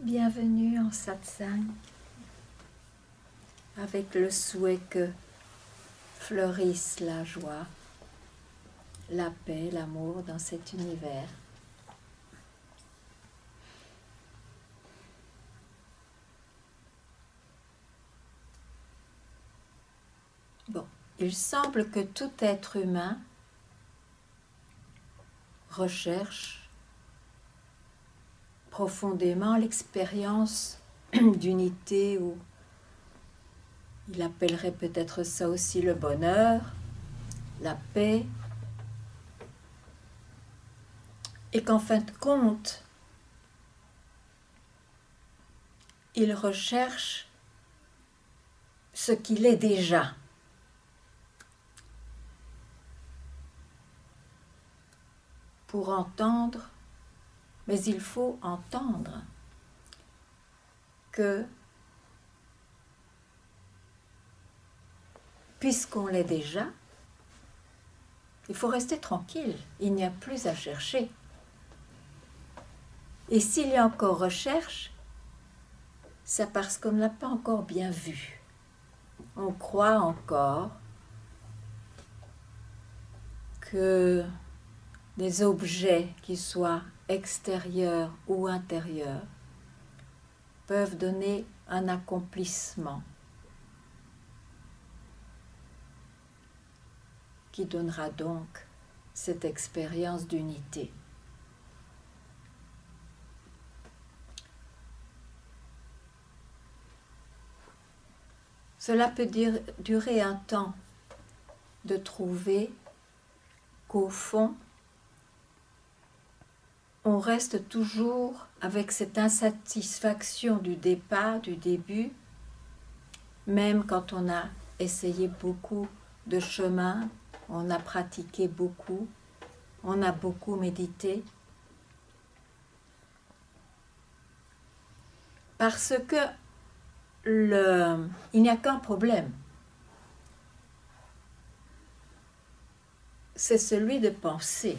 Bienvenue en satsang, avec le souhait que fleurisse la joie, la paix, l'amour dans cet univers. Bon, il semble que tout être humain recherche profondément l'expérience d'unité, ou il appellerait peut-être ça aussi le bonheur, la paix, et qu'en fin de compte, il recherche ce qu'il est déjà. Pour entendre, mais il faut entendre que, puisqu'on l'est déjà, il faut rester tranquille, il n'y a plus à chercher. Et s'il y a encore recherche, c'est parce qu'on ne l'a pas encore bien vu. On croit encore que des objets, qui soient extérieurs ou intérieurs, peuvent donner un accomplissement qui donnera donc cette expérience d'unité. Cela peut durer un temps de trouver qu'au fond, on reste toujours avec cette insatisfaction du départ, du début, même quand on a essayé beaucoup de chemins, on a pratiqué beaucoup, on a beaucoup médité. Parce que il n'y a qu'un problème. C'est celui de penser.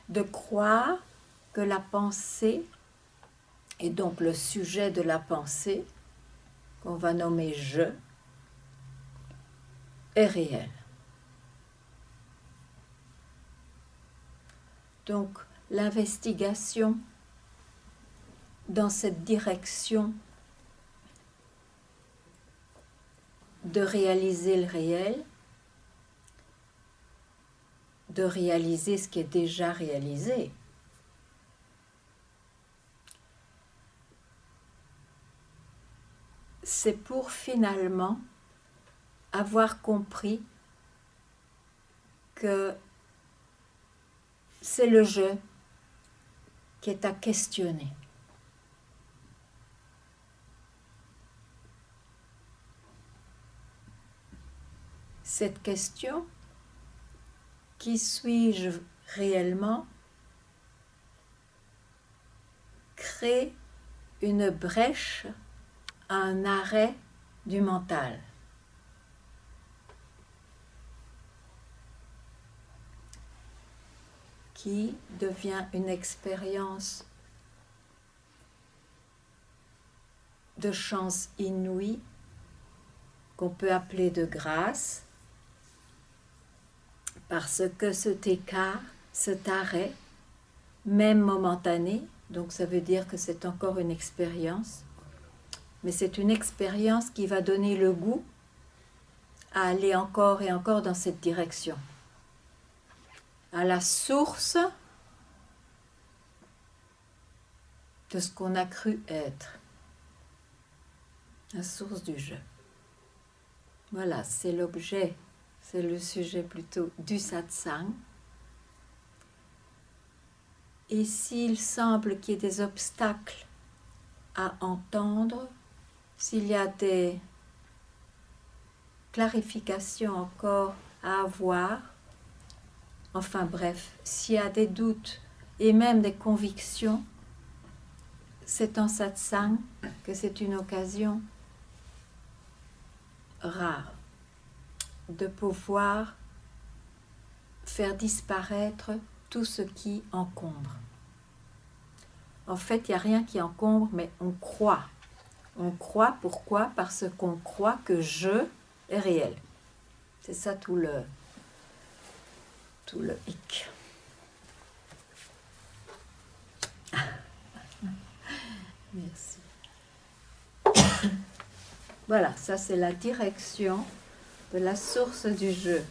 De croire que la pensée, et donc le sujet de la pensée, qu'on va nommer « je », est réel. Donc l'investigation dans cette direction de réaliser le réel, de réaliser ce qui est déjà réalisé, c'est pour finalement avoir compris que c'est le je qui est à questionner. Cette question, qui suis-je réellement, crée une brèche, un arrêt du mental. Qui devient une expérience de chance inouïe, qu'on peut appeler de grâce, parce que cet écart, cet arrêt, même momentané, donc ça veut dire que c'est encore une expérience, mais c'est une expérience qui va donner le goût à aller encore et encore dans cette direction, à la source de ce qu'on a cru être, la source du je. Voilà, c'est l'objet, c'est le sujet plutôt du satsang. Et s'il semble qu'il y ait des obstacles à entendre, s'il y a des clarifications encore à avoir, enfin bref, s'il y a des doutes et même des convictions, c'est en satsang que c'est une occasion rare de pouvoir faire disparaître tout ce qui encombre. En fait, il n'y a rien qui encombre, mais on croit. On croit, pourquoi? Parce qu'on croit que je est réel. C'est ça tout le hic. Merci. Voilà, ça c'est la direction de la source du jeu.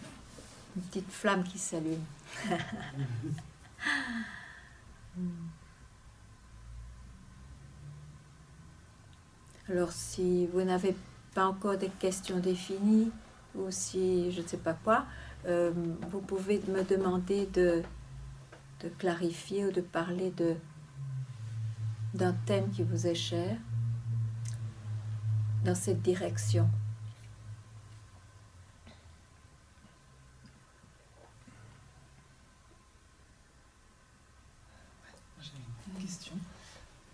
Une petite flamme qui s'allume. Alors si vous n'avez pas encore des questions définies, ou si je ne sais pas quoi, vous pouvez me demander de clarifier ou de parler d'un thème qui vous est cher dans cette direction. J'ai une question.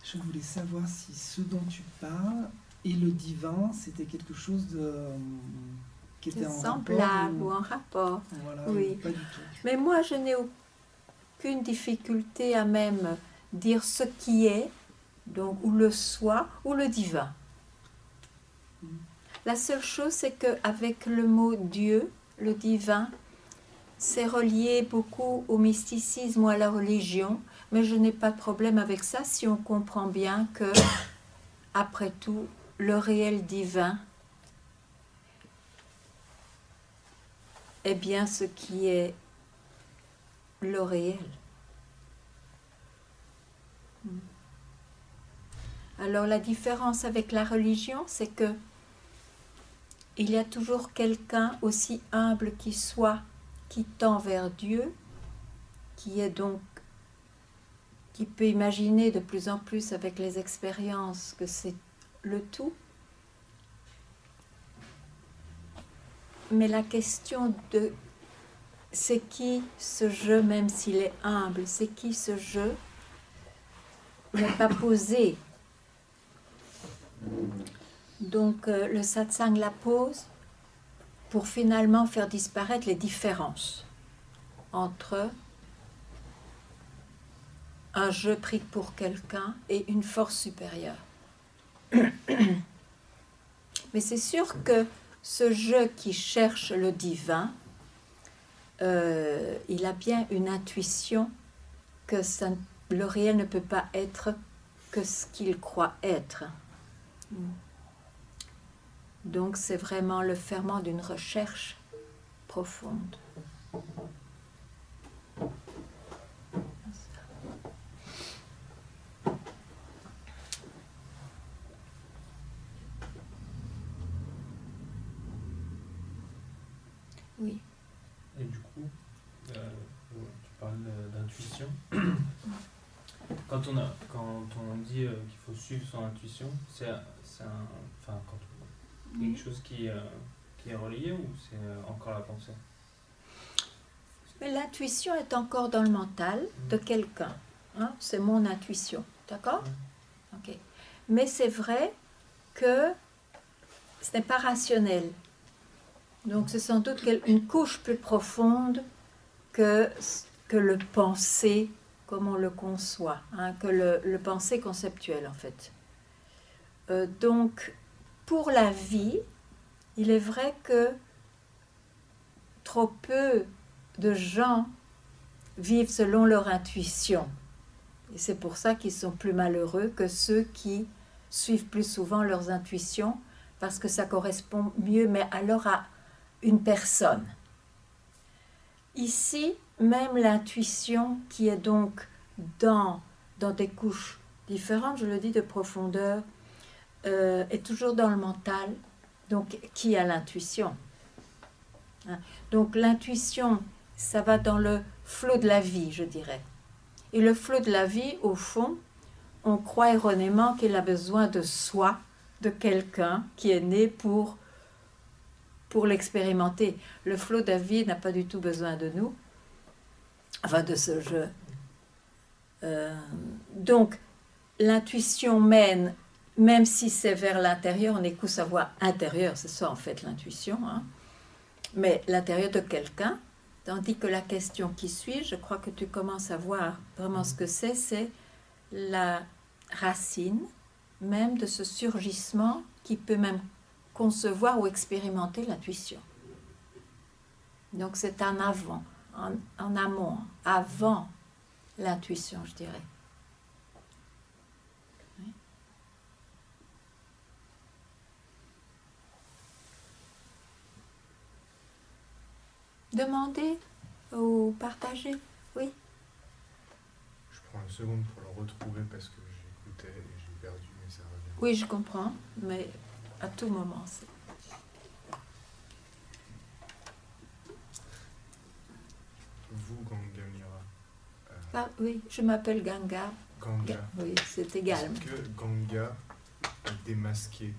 Je voulais savoir si ce dont tu parles et le divin, c'était quelque chose qui était en semblable rapport ou en rapport. Voilà, oui. Pas du tout. Mais moi, je n'ai aucune difficulté à même dire ce qui est, donc ou le soi ou le divin. La seule chose, c'est qu'avec le mot Dieu, le divin, c'est relié beaucoup au mysticisme ou à la religion, mais je n'ai pas de problème avec ça si on comprend bien que, après tout, le réel divin est bien ce qui est le réel. Alors la différence avec la religion, c'est que il y a toujours quelqu'un aussi humble qui soit, qui tend vers Dieu, qui peut imaginer de plus en plus avec les expériences que c'est le tout. Mais la question de c'est qui ce je, même s'il est humble, c'est qui ce je, n'est pas posée. Donc le satsang la pose pour finalement faire disparaître les différences entre un je pris pour quelqu'un et une force supérieure. Mais c'est sûr que ce je qui cherche le divin, il a bien une intuition que le réel ne peut pas être que ce qu'il croit être. Donc c'est vraiment le ferment d'une recherche profonde. Oui. Et du coup, tu parles d'intuition. Quand on dit qu'il faut suivre son intuition, c'est quelque chose qui est relié ou c'est encore la pensée? Mais l'intuition est encore dans le mental de quelqu'un. Hein? C'est mon intuition. D'accord? Ok. Mais c'est vrai que ce n'est pas rationnel. Donc c'est sans doute une couche plus profonde que le penser comme on le conçoit, hein, que le penser conceptuel en fait. Donc pour la vie, il est vrai que trop peu de gens vivent selon leur intuition. Et c'est pour ça qu'ils sont plus malheureux que ceux qui suivent plus souvent leurs intuitions, parce que ça correspond mieux, mais alors à une personne. Ici, même l'intuition qui est donc dans des couches différentes, je le dis, de profondeur, est toujours dans le mental. Donc, qui a l'intuition? Donc, l'intuition, ça va dans le flot de la vie, je dirais. Et le flot de la vie, au fond, on croit erronément qu'il a besoin de soi, de quelqu'un qui est né pour l'expérimenter. Le flot de la vie n'a pas du tout besoin de nous, enfin de ce jeu. Donc, l'intuition mène, même si c'est vers l'intérieur, on écoute sa voix intérieure, c'est ça en fait l'intuition, hein, mais l'intérieur de quelqu'un, tandis que la question qui suit, je crois que tu commences à voir vraiment ce que c'est la racine même de ce surgissement qui peut même concevoir ou expérimenter l'intuition. Donc c'est en avant, en amont, avant l'intuition, je dirais. Oui. Demandez ou partagez, oui. Je prends une seconde pour le retrouver parce que j'écoutais et j'ai perdu, mais ça revient. Oui, je comprends, mais à tout moment, c'est... Vous, Ganga Mira. Ah, oui, je m'appelle Ganga. Ganga. Oui, c'est égal. Est-ce que Ganga a démasqué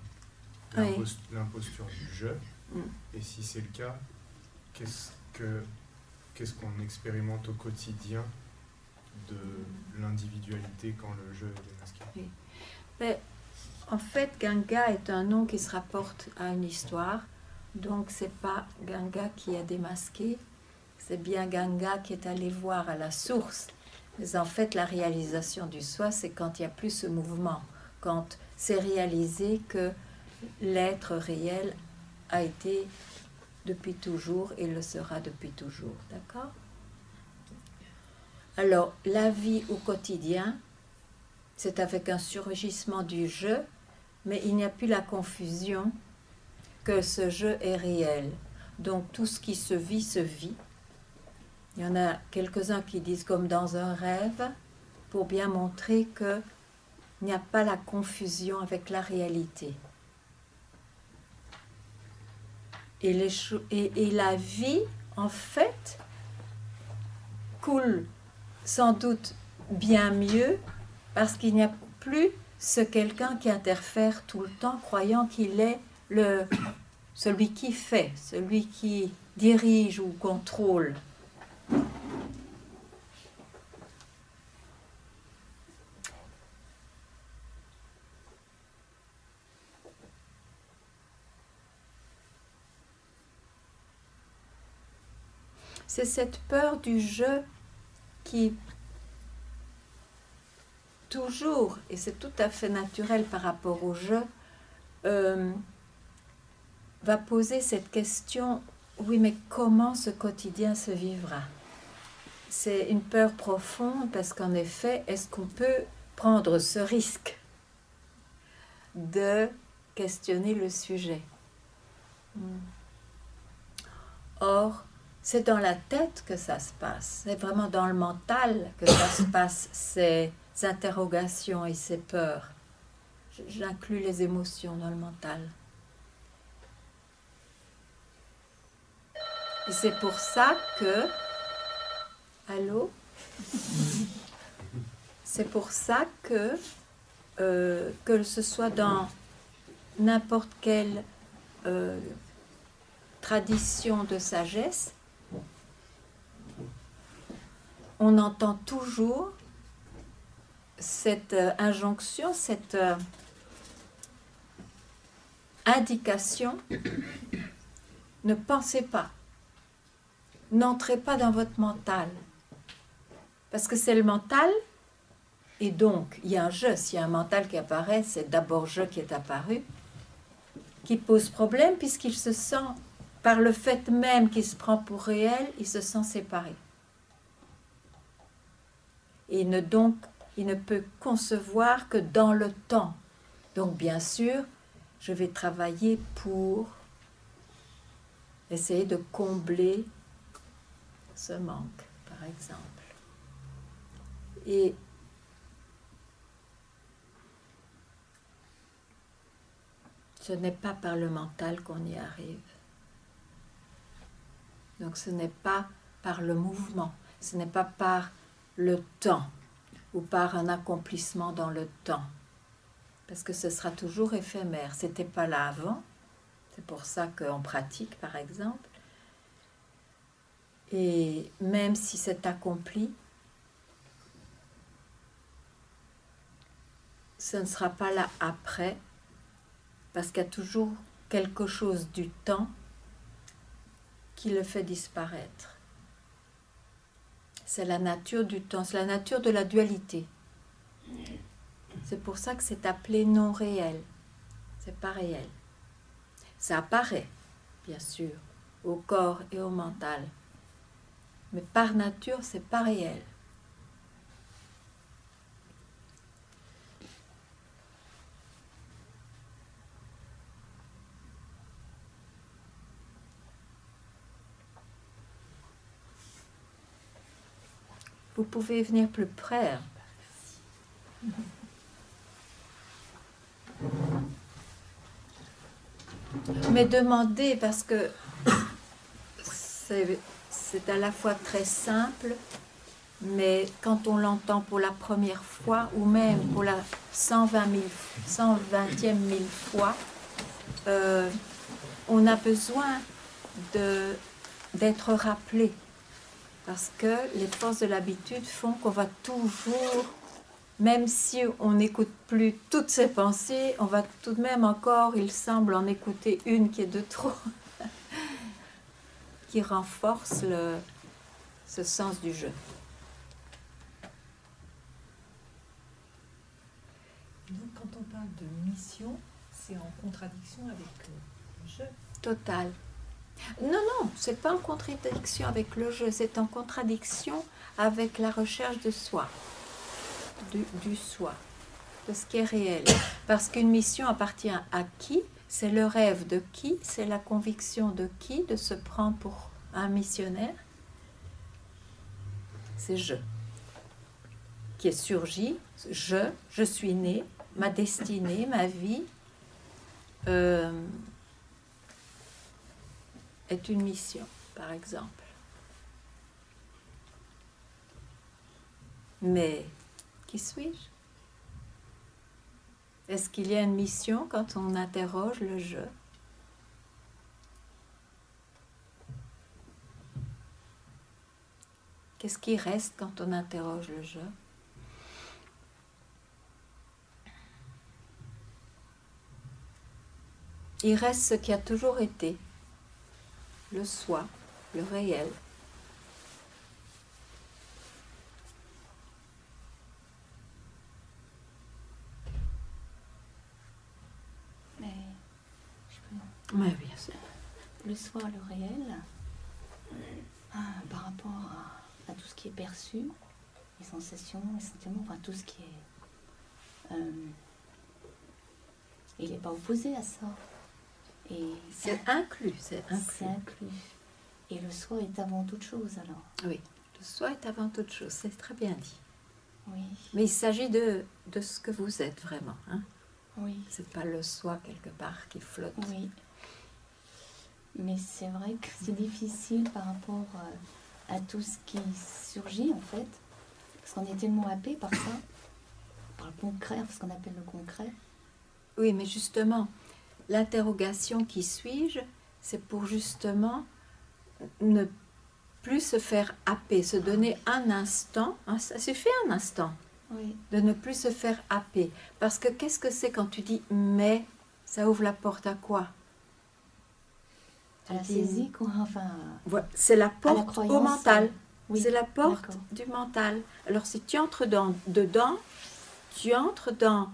Oui. l'imposture du je? Mm. Et si c'est le cas, qu'est-ce qu'on expérimente au quotidien de l'individualité quand le je est démasqué? Oui. Mais, en fait, Ganga est un nom qui se rapporte à une histoire. Donc, c'est pas Ganga qui a démasqué, c'est bien Ganga qui est allé voir à la source. Mais en fait, la réalisation du soi, c'est quand il n'y a plus ce mouvement, quand c'est réalisé que l'être réel a été depuis toujours et le sera depuis toujours. D'accord? Alors, la vie au quotidien, c'est avec un surgissement du je, mais il n'y a plus la confusion que ce je est réel. Donc, tout ce qui se vit, se vit. Il y en a quelques-uns qui disent comme dans un rêve, pour bien montrer qu'il n'y a pas la confusion avec la réalité. Et la vie, en fait, coule sans doute bien mieux parce qu'il n'y a plus ce quelqu'un qui interfère tout le temps, croyant qu'il est celui qui fait, celui qui dirige ou contrôle. C'est cette peur du je qui, toujours, et c'est tout à fait naturel par rapport au je, va poser cette question, oui, mais comment ce quotidien se vivra? C'est une peur profonde parce qu'en effet, est-ce qu'on peut prendre ce risque de questionner le sujet? Or, c'est dans la tête que ça se passe, c'est vraiment dans le mental que ça se passe, ces interrogations et ces peurs. J'inclus les émotions dans le mental. Et c'est pour ça que... Allô? C'est pour ça que ce soit dans n'importe quelle tradition de sagesse, on entend toujours cette injonction, cette indication, ne pensez pas, n'entrez pas dans votre mental, parce que c'est le mental, et donc il y a un je, s'il y a un mental qui apparaît, c'est d'abord je qui est apparu, qui pose problème, puisqu'il se sent, par le fait même qu'il se prend pour réel, il se sent séparé. Et il ne peut concevoir que dans le temps. Donc bien sûr, je vais travailler pour essayer de combler ce manque, par exemple. Et ce n'est pas par le mental qu'on y arrive. Donc ce n'est pas par le mouvement, ce n'est pas par le temps ou par un accomplissement dans le temps. Parce que ce sera toujours éphémère. Ce n'était pas là avant. C'est pour ça qu'on pratique, par exemple. Et même si c'est accompli, ce ne sera pas là après, parce qu'il y a toujours quelque chose du temps qui le fait disparaître. C'est la nature du temps, c'est la nature de la dualité. C'est pour ça que c'est appelé non réel. C'est pas réel. Ça apparaît, bien sûr, au corps et au mental. Mais par nature, c'est pas réel. Vous pouvez venir plus près. Hein. Mais demandez, parce que c'est à la fois très simple, mais quand on l'entend pour la première fois, ou même pour la 120e mille fois, on a besoin d'être rappelé. Parce que les forces de l'habitude font qu'on va toujours, même si on n'écoute plus toutes ces pensées, on va tout de même encore, il semble, en écouter une qui est de trop, qui renforce ce sens du jeu. Donc quand on parle de mission, c'est en contradiction avec le jeu. Total. Non, c'est pas en contradiction avec le jeu, c'est en contradiction avec la recherche de soi, du soi, de ce qui est réel. Parce qu'une mission appartient à qui? C'est le rêve de qui? C'est la conviction de qui de se prendre pour un missionnaire? C'est je qui est surgi. Je suis né, ma destinée, ma vie est une mission, par exemple. Mais qui suis-je? Est-ce qu'il y a une mission quand on interroge le je? Qu'est-ce qui reste quand on interroge le je? Il reste ce qui a toujours été, le soi, le réel. Mais je peux... Oui, bien sûr. Le soi, le réel, par rapport à tout ce qui est perçu, les sensations, les sentiments, enfin tout ce qui est... il n'est pas opposé à ça. Et C'est inclus, c'est c'est inclus. inclus. Et le soi est avant toute chose alors. Oui, le soi est avant toute chose, c'est très bien dit. Oui, Mais il s'agit de ce que vous êtes vraiment. Hein? oui, C'est pas le soi quelque part qui flotte. oui. Mais c'est vrai que c'est difficile par rapport à tout ce qui surgit en fait. Parce qu'on est tellement happé par ça, par le concret, ce qu'on appelle le concret. Oui, mais justement, l'interrogation qui suis-je, c'est pour justement ne plus se faire happer, se donner un instant, hein, ça suffit un instant, Oui, de ne plus se faire happer. Parce que qu'est-ce que c'est quand tu dis « mais », ça ouvre la porte à quoi? à la Tu dis- saisie, quoi. Enfin, Voilà, c'est la à la porte croyance. au mental. Oui, C'est la porte d'accord. du mental. Alors si tu entres dedans, tu entres dans...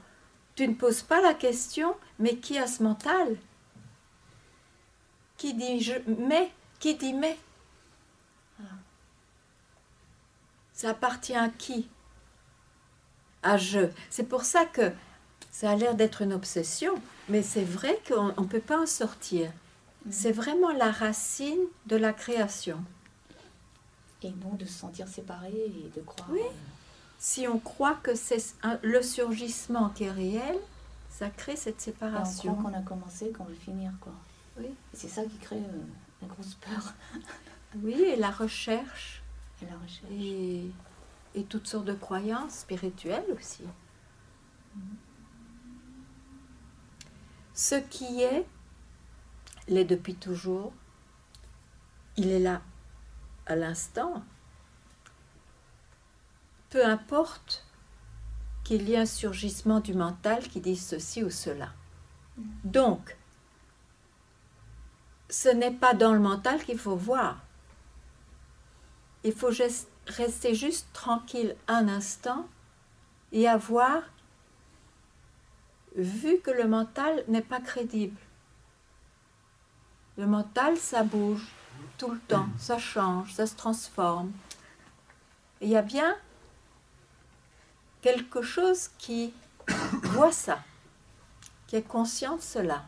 Tu ne poses pas la question, mais qui a ce mental? Qui dit je mais? Qui dit mais? Ah. Ça appartient à qui? À je. C'est pour ça que ça a l'air d'être une obsession, mais c'est vrai qu'on ne peut pas en sortir. C'est vraiment la racine de la création. Et donc de se sentir séparé et de croire. Oui. Si on croit que c'est le surgissement qui est réel, ça crée cette Et on séparation. croit qu'on a commencé, qu'on veut finir, quoi. Oui. Et c'est ça qui crée la grosse peur Oui, et la recherche, et la recherche. et toutes sortes de croyances spirituelles aussi. Ce qui est, l'est depuis toujours. Il est là à l'instant. Peu importe qu'il y ait un surgissement du mental qui dise ceci ou cela. Donc, ce n'est pas dans le mental qu'il faut voir. Il faut rester juste tranquille un instant et avoir vu que le mental n'est pas crédible. Le mental, ça bouge tout le temps, ça change, ça se transforme. Et il y a bien quelque chose qui voit ça, qui est conscient de cela,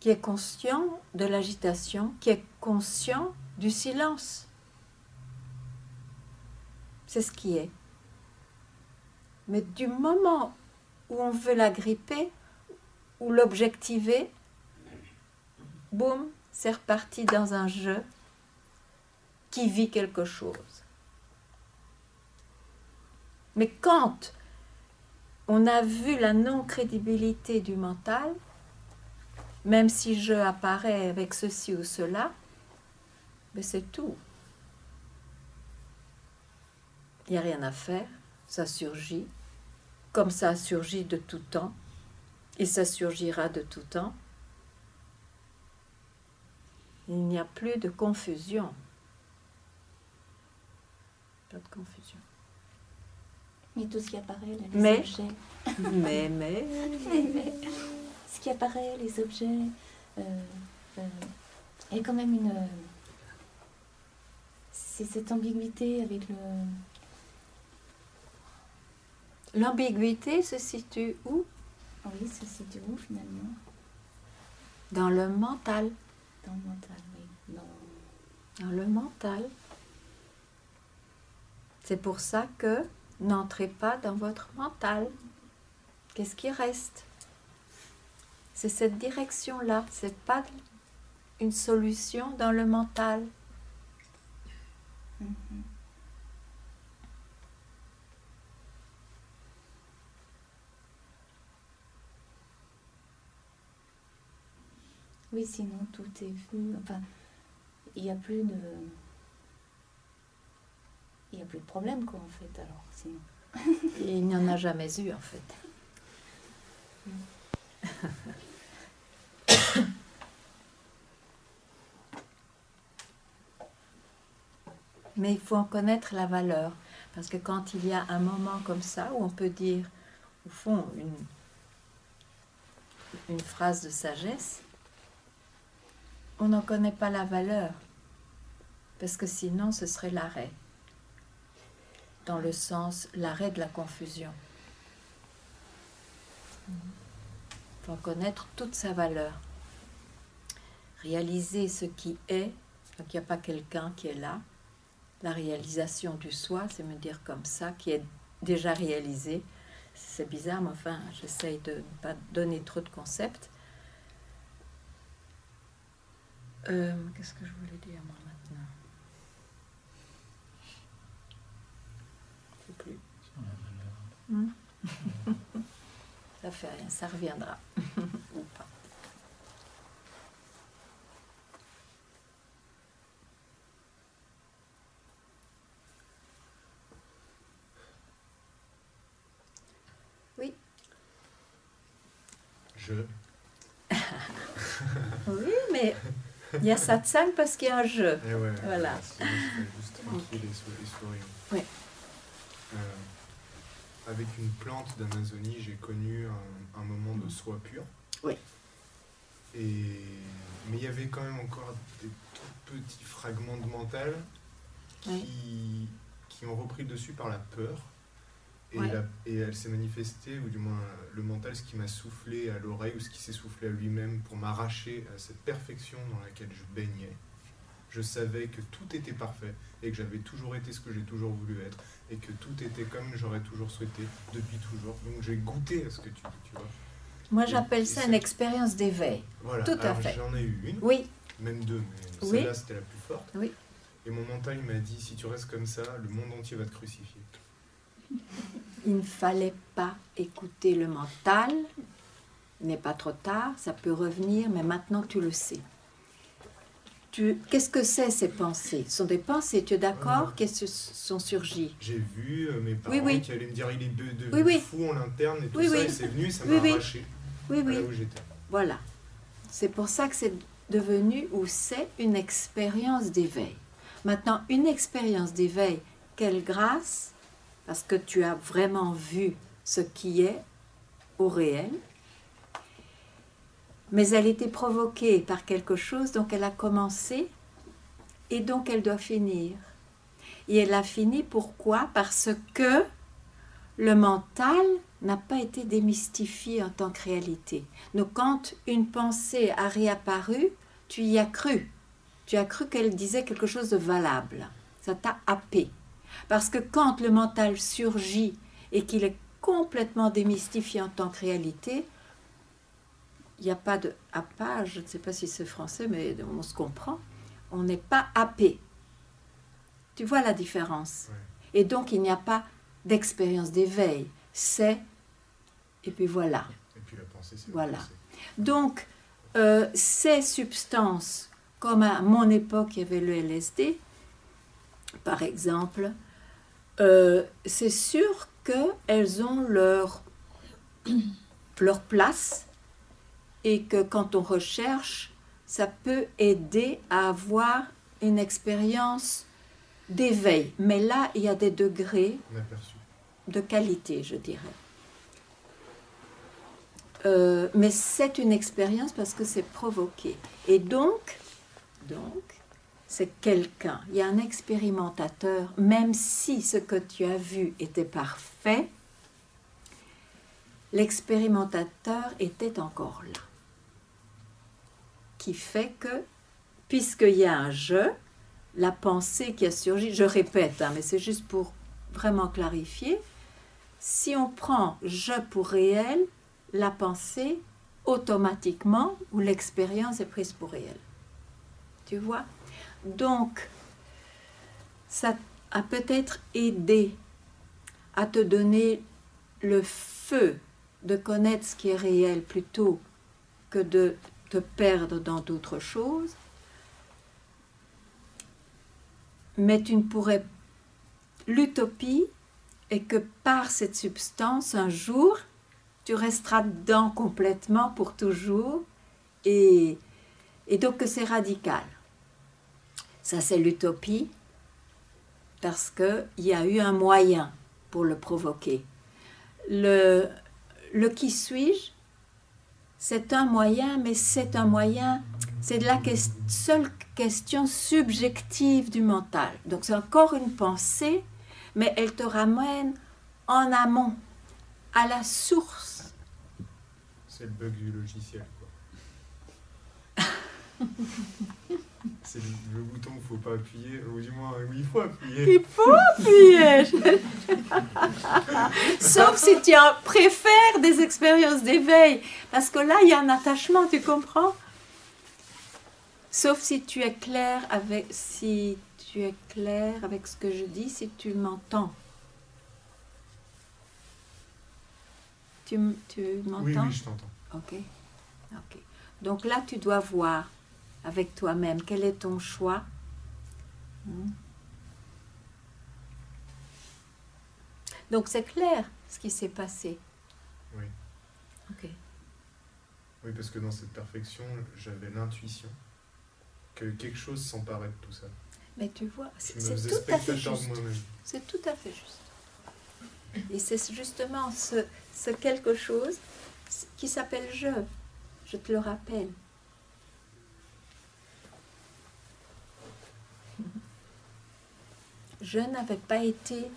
qui est conscient de l'agitation, qui est conscient du silence. C'est ce qui est. Mais du moment où on veut la gripper, ou l'objectiver, boum, c'est reparti dans un jeu qui vit quelque chose. Mais quand on a vu la non-crédibilité du mental, même si je apparaît avec ceci ou cela, mais c'est tout. Il n'y a rien à faire, ça surgit, comme ça a surgi de tout temps, et ça surgira de tout temps. Il n'y a plus de confusion. Pas de confusion. Mais tout ce qui apparaît, là, les Mais- objets. Mais, Ce qui apparaît, les objets, il y a quand même une... c'est cette ambiguïté avec le... l'ambiguïté se situe où? Oui, ça c'est du où finalement? Dans le mental. Dans le mental, oui. Dans le mental. C'est pour ça que n'entrez pas dans votre mental. Qu'est-ce qui reste? C'est cette direction-là. C'est pas une solution dans le mental. Mhm. Oui, sinon tout est vu. Enfin, il n'y a plus de... Il n'y a plus de problème, quoi, en fait, alors, sinon. Et il n'y en a jamais eu, en fait. Mais il faut en connaître la valeur. Parce que quand il y a un moment comme ça, où on peut dire, au fond, une phrase de sagesse, on n'en connaît pas la valeur. Parce que sinon, ce serait l'arrêt. Dans le sens, l'arrêt de la confusion. Il faut en connaître toute sa valeur. Réaliser ce qui est, donc il n'y a pas quelqu'un qui est là. La réalisation du soi, c'est me dire comme ça, qui est déjà réalisé. C'est bizarre, mais enfin, j'essaye de ne pas donner trop de concepts. Qu'est-ce que je voulais dire, moi, maintenant? Je ne sais plus. Ça fait rien, ça reviendra. Ou pas. Oui. Oui, mais il y a satsang parce qu'il y a un jeu. Eh ouais, Voilà. sinon je serais juste tranquille et souriant. Oui. Avec une plante d'Amazonie, j'ai connu un moment de soi pur. Oui. Mais il y avait quand même encore des tout petits fragments de mental qui ont repris le dessus par la peur. Et, Ouais. et elle s'est manifestée, ou du moins le mental, ce qui m'a soufflé à l'oreille, ou ce qui s'est soufflé à lui-même pour m'arracher à cette perfection dans laquelle je baignais. Je savais que tout était parfait et que j'avais toujours été ce que j'ai toujours voulu être et que tout était comme j'aurais toujours souhaité depuis toujours. Donc j'ai goûté à ce que tu dis, tu vois. Moi, j'appelle Et ça c'est- une expérience d'éveil. Voilà. Tout à Alors, fait. j'en ai eu une, Oui, même deux, mais Oui. celle-là c'était la plus forte. Oui. Et mon mental il m'a dit, si tu restes comme ça, le monde entier va te crucifier. il ne fallait pas écouter le mental. Il n'est pas trop tard, ça peut revenir, mais maintenant tu le sais. Qu'est-ce que c'est ces pensées? Ce sont des pensées, tu es d'accord, qui sont surgies? J'ai vu mes parents Oui. qui allaient me dire, il est devenu Oui. fou en interne et tout Oui, ça, oui. et c'est venu et ça Oui, m'a oui. arraché Oui, là où j'étais. voilà. C'est pour ça que c'est devenu, ou c'est une expérience d'éveil. Maintenant, une expérience d'éveil quelle grâce, parce que tu as vraiment vu ce qui est au réel, mais elle était provoquée par quelque chose, donc elle a commencé, et donc elle doit finir. Et elle a fini, pourquoi? Parce que le mental n'a pas été démystifié en tant que réalité. Donc quand une pensée a réapparu, tu y as cru. Tu as cru qu'elle disait quelque chose de valable. Ça t'a happé. Parce que quand le mental surgit et qu'il est complètement démystifié en tant que réalité, il n'y a pas de happage, je ne sais pas si c'est français, mais on se comprend. On n'est pas happé. Tu vois la différence? Ouais. Et donc, il n'y a pas d'expérience d'éveil. C'est, et puis voilà. Et puis la pensée, c'est Voilà. la pensée. Donc, ces substances, comme à mon époque, il y avait le LSD, par exemple, c'est sûr qu'elles ont leur place et que quand on recherche, ça peut aider à avoir une expérience d'éveil. Mais là, il y a des degrés On a perçu. de qualité, je dirais. Mais c'est une expérience parce que c'est provoqué. Et donc c'est quelqu'un, il y a un expérimentateur, même si ce que tu as vu était parfait, l'expérimentateur était encore là. Qui fait que, puisqu'il y a un je, la pensée qui a surgi, je répète, hein, mais c'est juste pour vraiment clarifier, si on prend je pour réel, la pensée, automatiquement, ou l'expérience est prise pour réel. Tu vois? Donc, ça a peut-être aidé à te donner le feu de connaître ce qui est réel plutôt que de te perdre dans d'autres choses. Mais tu ne pourrais... L'utopie est que par cette substance, un jour, tu resteras dedans complètement pour toujours, et donc que c'est radical. Ça, c'est l'utopie, parce qu'il y a eu un moyen pour le provoquer. Le qui suis-je, c'est un moyen, mais c'est un moyen, c'est de la seule question subjective du mental. Donc c'est encore une pensée, mais elle te ramène en amont, à la source. C'est le bug du logiciel, quoi. C'est le bouton qu'il ne faut pas appuyer, ou du moins, oui, il faut appuyer. Il faut appuyer. Sauf si tu préfères des expériences d'éveil, parce que là, il y a un attachement, tu comprends? Sauf si tu es clair avec, ce que je dis, si tu m'entends. Tu m'entends? Oui, je t'entends. Ok. Donc là, tu dois voir avec toi-même quel est ton choix. Donc c'est clair ce qui s'est passé. Oui. Ok. Oui, parce que dans cette perfection, j'avais l'intuition que quelque chose s'emparait de tout ça. Mais tu vois, Je me c'est faisais tout à fait spectateur de juste. moi-même. C'est tout à fait juste. Et c'est justement ce quelque chose qui s'appelle je. Je te le rappelle. Je n'avais pas été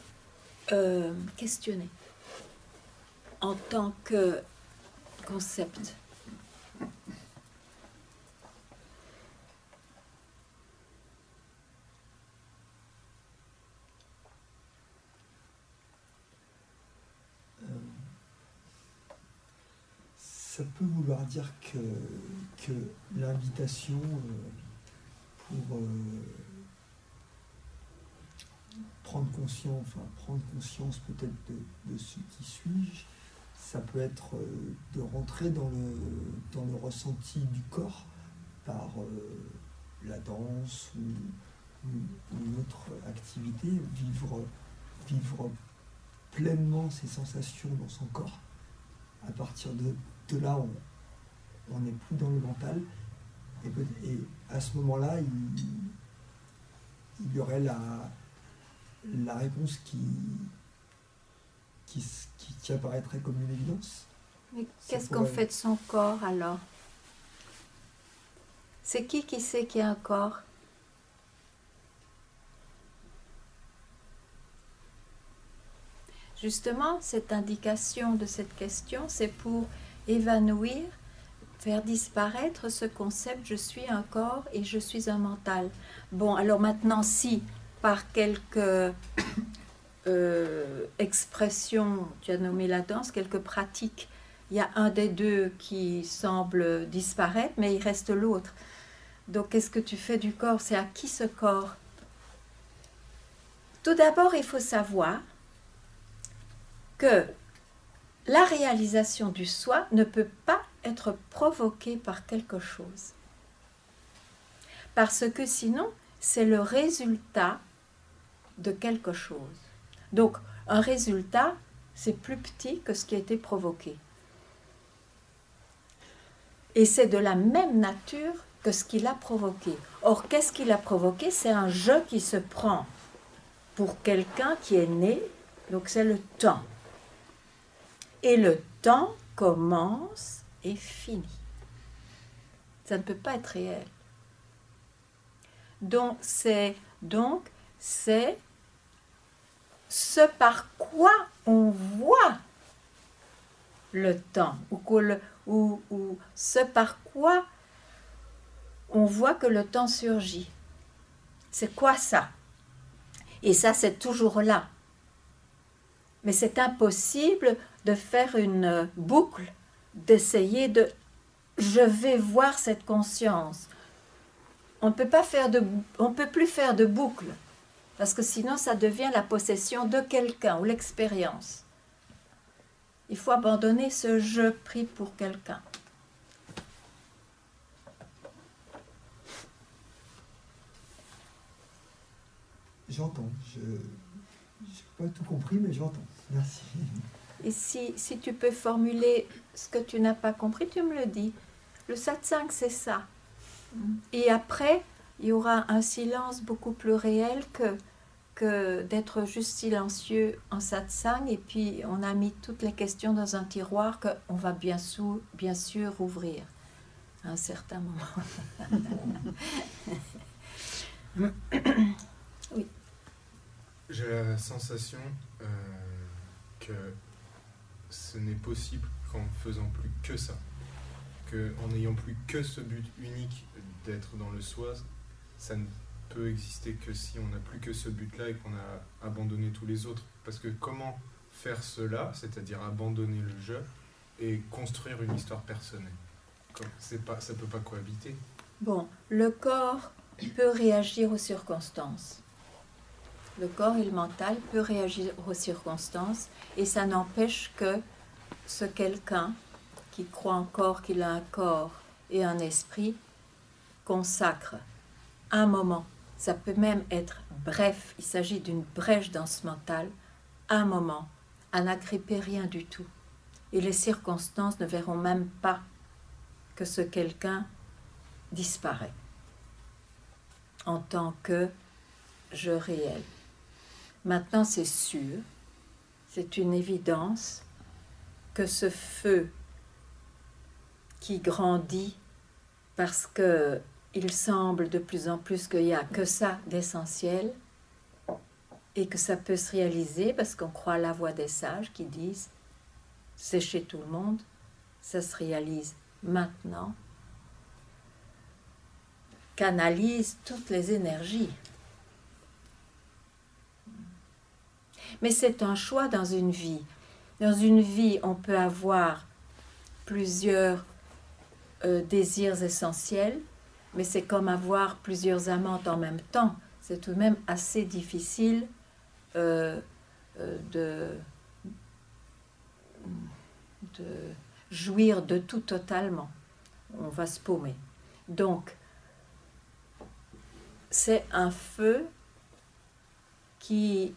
questionnée en tant que concept. Ça peut vouloir dire que l'invitation pour prendre conscience peut-être de ce qui suis-je, ça peut être de rentrer dans le ressenti du corps par la danse ou une autre activité, vivre pleinement ses sensations dans son corps. À partir de là, on n'est plus dans le mental, et à ce moment-là, il y aurait la réponse qui apparaîtrait comme une évidence. Mais Ça qu'est-ce qu'on pourrait- fait de son corps alors? C'est qui sait qu'il y a un corps? Justement, cette indication de cette question, c'est pour évanouir, faire disparaître ce concept je suis un corps et je suis un mental. Bon, alors maintenant, si par quelques expressions, tu as nommé la danse, quelques pratiques, il y a un des deux qui semble disparaître, mais il reste l'autre. Donc, qu'est-ce que tu fais du corps? C'est à qui ce corps? Tout d'abord, il faut savoir que la réalisation du soi ne peut pas être provoquée par quelque chose. Parce que sinon, c'est le résultat de quelque chose. Donc, un résultat, c'est plus petit que ce qui a été provoqué. Et c'est de la même nature que ce qu'il a provoqué. Or, qu'est-ce qu'il a provoqué? C'est un jeu qui se prend pour quelqu'un qui est né, donc c'est le temps. Et le temps commence et finit. Ça ne peut pas être réel. Donc c'est ce par quoi on voit le temps, ou ce par quoi on voit que le temps surgit. C'est quoi ça? Et ça, c'est toujours là. Mais c'est impossible de faire une boucle, d'essayer de « je vais voir cette conscience ». On ne peut plus faire de boucle, parce que sinon ça devient la possession de quelqu'un ou l'expérience. Il faut abandonner ce « je prie pour quelqu'un ». J'entends. Je n'ai pas tout compris, mais j'entends. Merci. Et si tu peux formuler ce que tu n'as pas compris, tu me le dis. Le satsang, c'est ça. Et après, il y aura un silence beaucoup plus réel que d'être juste silencieux en satsang. Et puis, on a mis toutes les questions dans un tiroir qu'on va bien sûr ouvrir à un certain moment. Oui. J'ai la sensation que ce n'est possible qu'en ne faisant plus que ça. Qu'en n'ayant plus que ce but unique d'être dans le soi, ça ne peut exister que si on n'a plus que ce but-là et qu'on a abandonné tous les autres. Parce que comment faire cela, c'est-à-dire abandonner le jeu et construire une histoire personnelle? Ça ne peut pas cohabiter. Bon, le corps peut réagir aux circonstances. Le corps et le mental peuvent réagir aux circonstances et ça n'empêche que ce quelqu'un qui croit encore qu'il a un corps et un esprit consacre un moment. Ça peut même être bref, il s'agit d'une brèche dans ce mental, un moment, à n'agripper rien du tout. Et les circonstances ne verront même pas que ce quelqu'un disparaît en tant que je réel. Maintenant, c'est sûr, c'est une évidence que ce feu qui grandit parce qu'il semble de plus en plus qu'il n'y a que ça d'essentiel et que ça peut se réaliser parce qu'on croit à la voix des sages qui disent « c'est chez tout le monde, ça se réalise maintenant », canalise toutes les énergies. Mais c'est un choix dans une vie. Dans une vie, on peut avoir plusieurs désirs essentiels, mais c'est comme avoir plusieurs amantes en même temps. C'est tout de même assez difficile de jouir de tout totalement. On va se paumer. Donc, c'est un feu qui,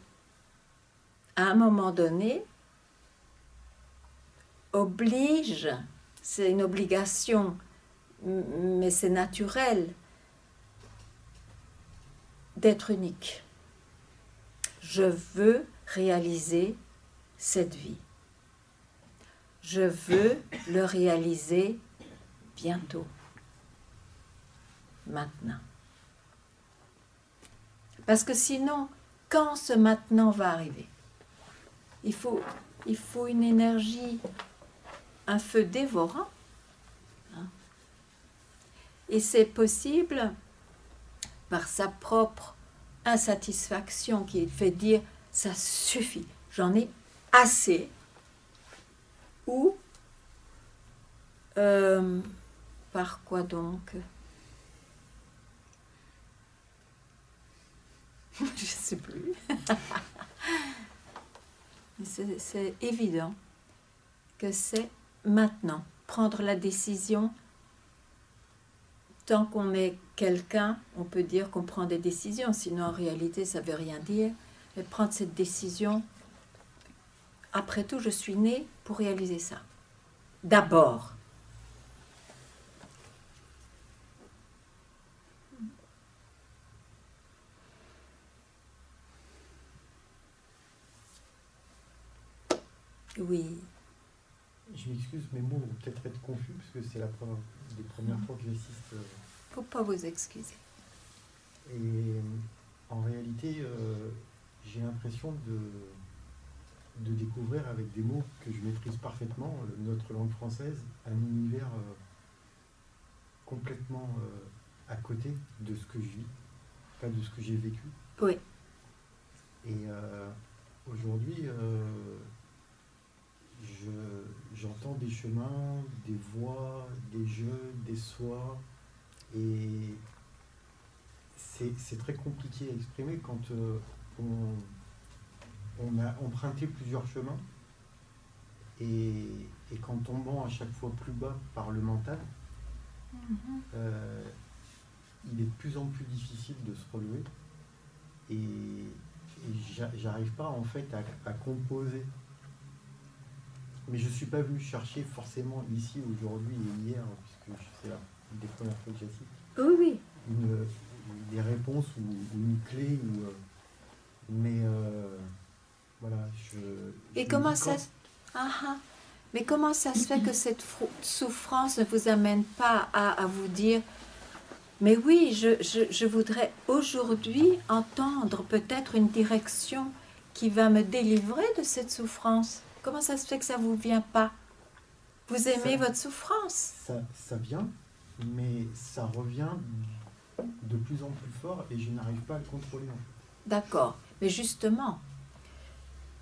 à un moment donné, oblige, c'est une obligation, mais c'est naturel, d'être unique. je veux réaliser cette vie. Je veux le réaliser bientôt, maintenant. Parce que sinon, quand ce maintenant va arriver, il faut une énergie, un feu dévorant. Hein. Et c'est possible par sa propre insatisfaction qui fait dire « ça suffit, j'en ai assez » ou par quoi donc? Je ne sais plus. C'est évident que c'est maintenant. Prendre la décision, tant qu'on est quelqu'un, on peut dire qu'on prend des décisions, sinon en réalité ça ne veut rien dire. Mais prendre cette décision, après tout, je suis née pour réaliser ça. D'abord. Oui. Je m'excuse, mes mots vont peut-être être confus parce que c'est des premières fois que j'assiste. Faut pas vous excuser. Et en réalité, j'ai l'impression de découvrir avec des mots que je maîtrise parfaitement, notre langue française, un univers complètement à côté de ce que je vis, pas de ce que j'ai vécu. Oui. Et aujourd'hui, j'entends des chemins, des voix, des jeux, des soirs, et c'est très compliqué à exprimer quand on a emprunté plusieurs chemins, et qu'en tombant à chaque fois plus bas par le mental, il est de plus en plus difficile de se relever, et j'arrive pas en fait à composer. Mais je ne suis pas venu chercher forcément ici, aujourd'hui et hier, puisque c'est une des premières fois que j'assiste, Oui, oui. Des réponses ou une clé. Mais voilà, Et comment ça... Mais comment ça se fait que cette souffrance ne vous amène pas à vous dire « Mais oui, je voudrais aujourd'hui entendre peut-être une direction qui va me délivrer de cette souffrance ». Comment ça se fait que ça ne vous vient pas? Vous aimez votre souffrance? Ça vient, mais ça revient de plus en plus fort et je n'arrive pas à le contrôler. D'accord, mais justement,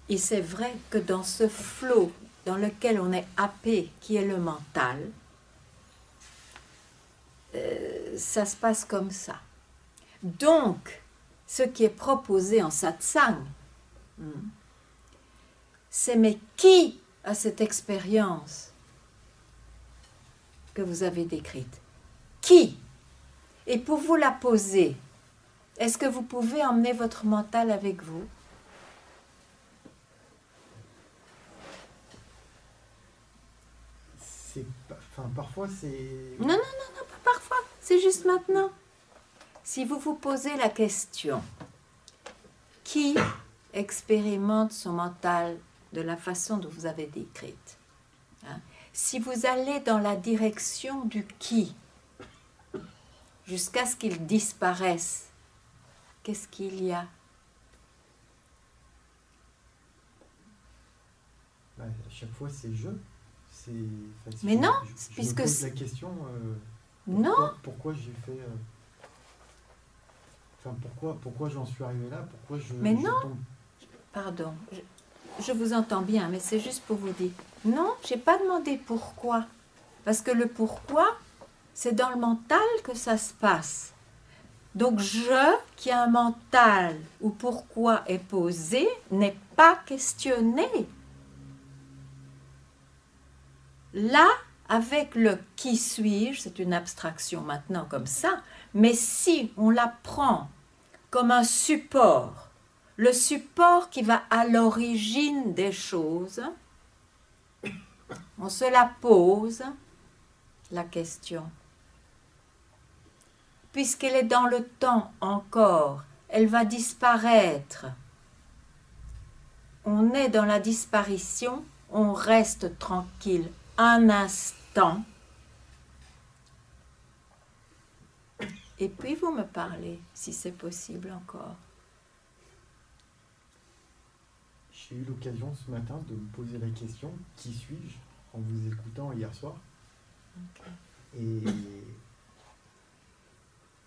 et c'est vrai que dans ce flot dans lequel on est happé, qui est le mental, ça se passe comme ça. Donc, ce qui est proposé en satsang, c'est mais qui a cette expérience que vous avez décrite? Qui? Et pour vous la poser, est-ce que vous pouvez emmener votre mental avec vous? Parfois c'est... Non, pas parfois, c'est juste maintenant. Si vous vous posez la question, qui expérimente son mental de la façon dont vous avez décrite, hein? Si vous allez dans la direction du qui, jusqu'à ce qu'il disparaisse, qu'est-ce qu'il y a? À chaque fois c'est je. Mais non, puisque me pose la question. Pourquoi j'ai fait. Pourquoi j'en suis arrivé là? Pourquoi Mais non. Pardon, je vous entends bien, mais c'est juste pour vous dire. Non, j'ai pas demandé pourquoi, parce que le pourquoi, c'est dans le mental que ça se passe. Donc je, qui a un mental où pourquoi est posé, n'est pas questionné. Là, avec le « qui suis-je », c'est une abstraction maintenant comme ça, mais si on la prend comme un support, le support qui va à l'origine des choses, on se la pose, la question. Puisqu'elle est dans le temps encore, elle va disparaître. on est dans la disparition, on reste tranquille un instant, et puis vous me parlez, si c'est possible encore. J'ai eu l'occasion ce matin de me poser la question, qui suis-je, en vous écoutant hier soir. Et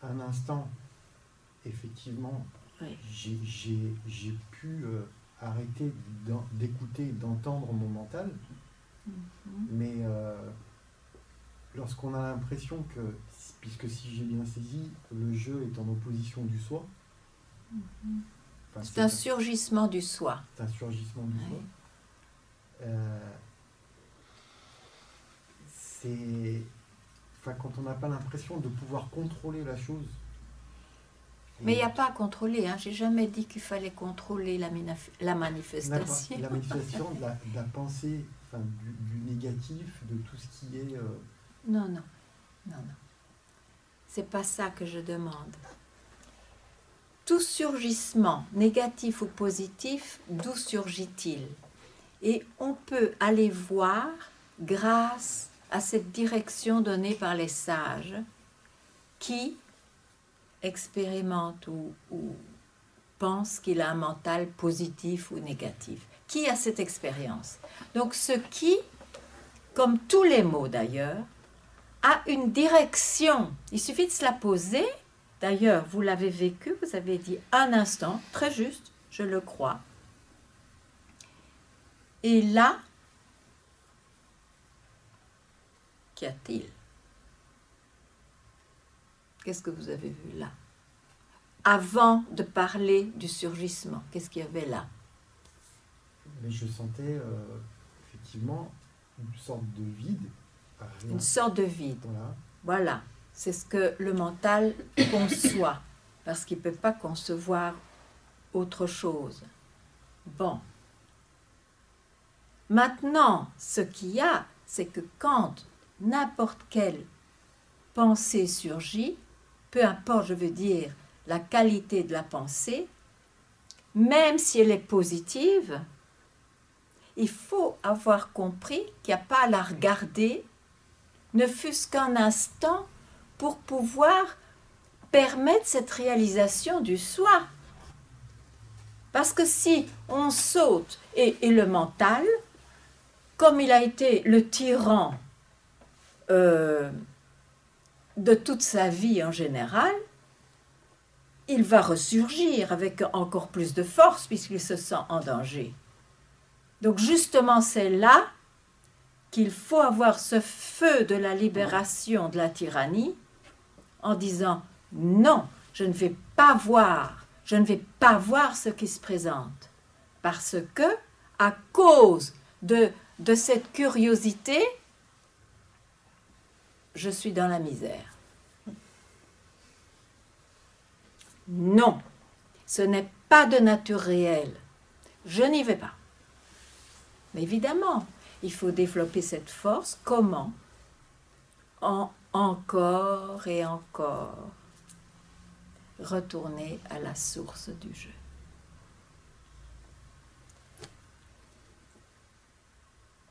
un instant, effectivement, Oui. j'ai pu arrêter d'écouter, d'entendre mon mental, mais lorsqu'on a l'impression que, puisque si j'ai bien saisi, le jeu est en opposition du soi, enfin, C'est un surgissement du soi. c'est un surgissement du soi, c'est, enfin, quand on n'a pas l'impression de pouvoir contrôler la chose. Mais il n'y a pas à contrôler, hein. J'ai jamais dit qu'il fallait contrôler la manifestation. La manifestation de la pensée, enfin, du négatif, de tout ce qui est... Non, non, non, non. C'est pas ça que je demande. Tout surgissement, négatif ou positif, d'où surgit-il? Et on peut aller voir, grâce à cette direction donnée par les sages, qui expérimente ou pense qu'il a un mental positif ou négatif. Qui a cette expérience? Donc ce qui, comme tous les mots d'ailleurs, a une direction. Il suffit de se la poser. D'ailleurs, vous l'avez vécu, vous avez dit un instant, très juste, je le crois. Et là, qu'y a-t-il? Qu'est-ce que vous avez vu là? Avant de parler du surgissement, qu'est-ce qu'il y avait là? Mais je sentais effectivement une sorte de vide. Rien. Une sorte de vide. Voilà. Voilà, c'est ce que le mental conçoit, parce qu'il ne peut pas concevoir autre chose. Bon. Maintenant, ce qu'il y a, c'est que quand n'importe quelle pensée surgit, peu importe, je veux dire, la qualité de la pensée, même si elle est positive, il faut avoir compris qu'il n'y a pas à la regarder, ne fût-ce qu'un instant, pour pouvoir permettre cette réalisation du soi. Parce que si on saute, et le mental, comme il a été le tyran de toute sa vie en général, il va ressurgir avec encore plus de force puisqu'il se sent en danger. Donc justement, c'est là qu'il faut avoir ce feu de la libération de la tyrannie en disant « Non, je ne vais pas voir, je ne vais pas voir ce qui se présente. » Parce que, à cause de cette curiosité, je suis dans la misère. Non, ce n'est pas de nature réelle. Je n'y vais pas. Mais évidemment, il faut développer cette force. Comment? Encore et encore. Retourner à la source du jeu.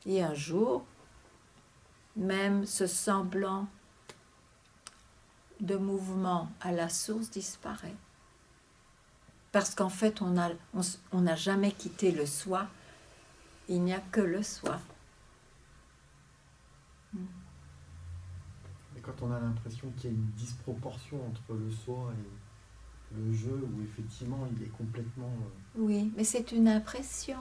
Et un jour, même ce semblant de mouvement à la source disparaît. Parce qu'en fait, on n'a jamais quitté le soi. Il n'y a que le soi. Et quand on a l'impression qu'il y a une disproportion entre le soi et le jeu, où effectivement il est complètement... Oui, mais c'est une impression.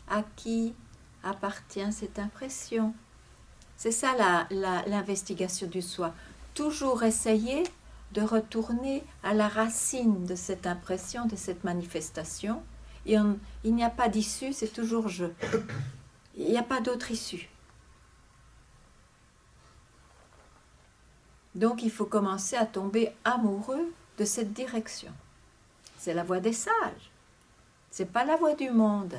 À qui appartient cette impression? C'est ça l'investigation du soi. Toujours essayer de retourner à la racine de cette impression, de cette manifestation. Et il n'y a pas d'issue, c'est toujours je. Il n'y a pas d'autre issue. Donc il faut commencer à tomber amoureux de cette direction. C'est la voie des sages. C'est pas la voie du monde.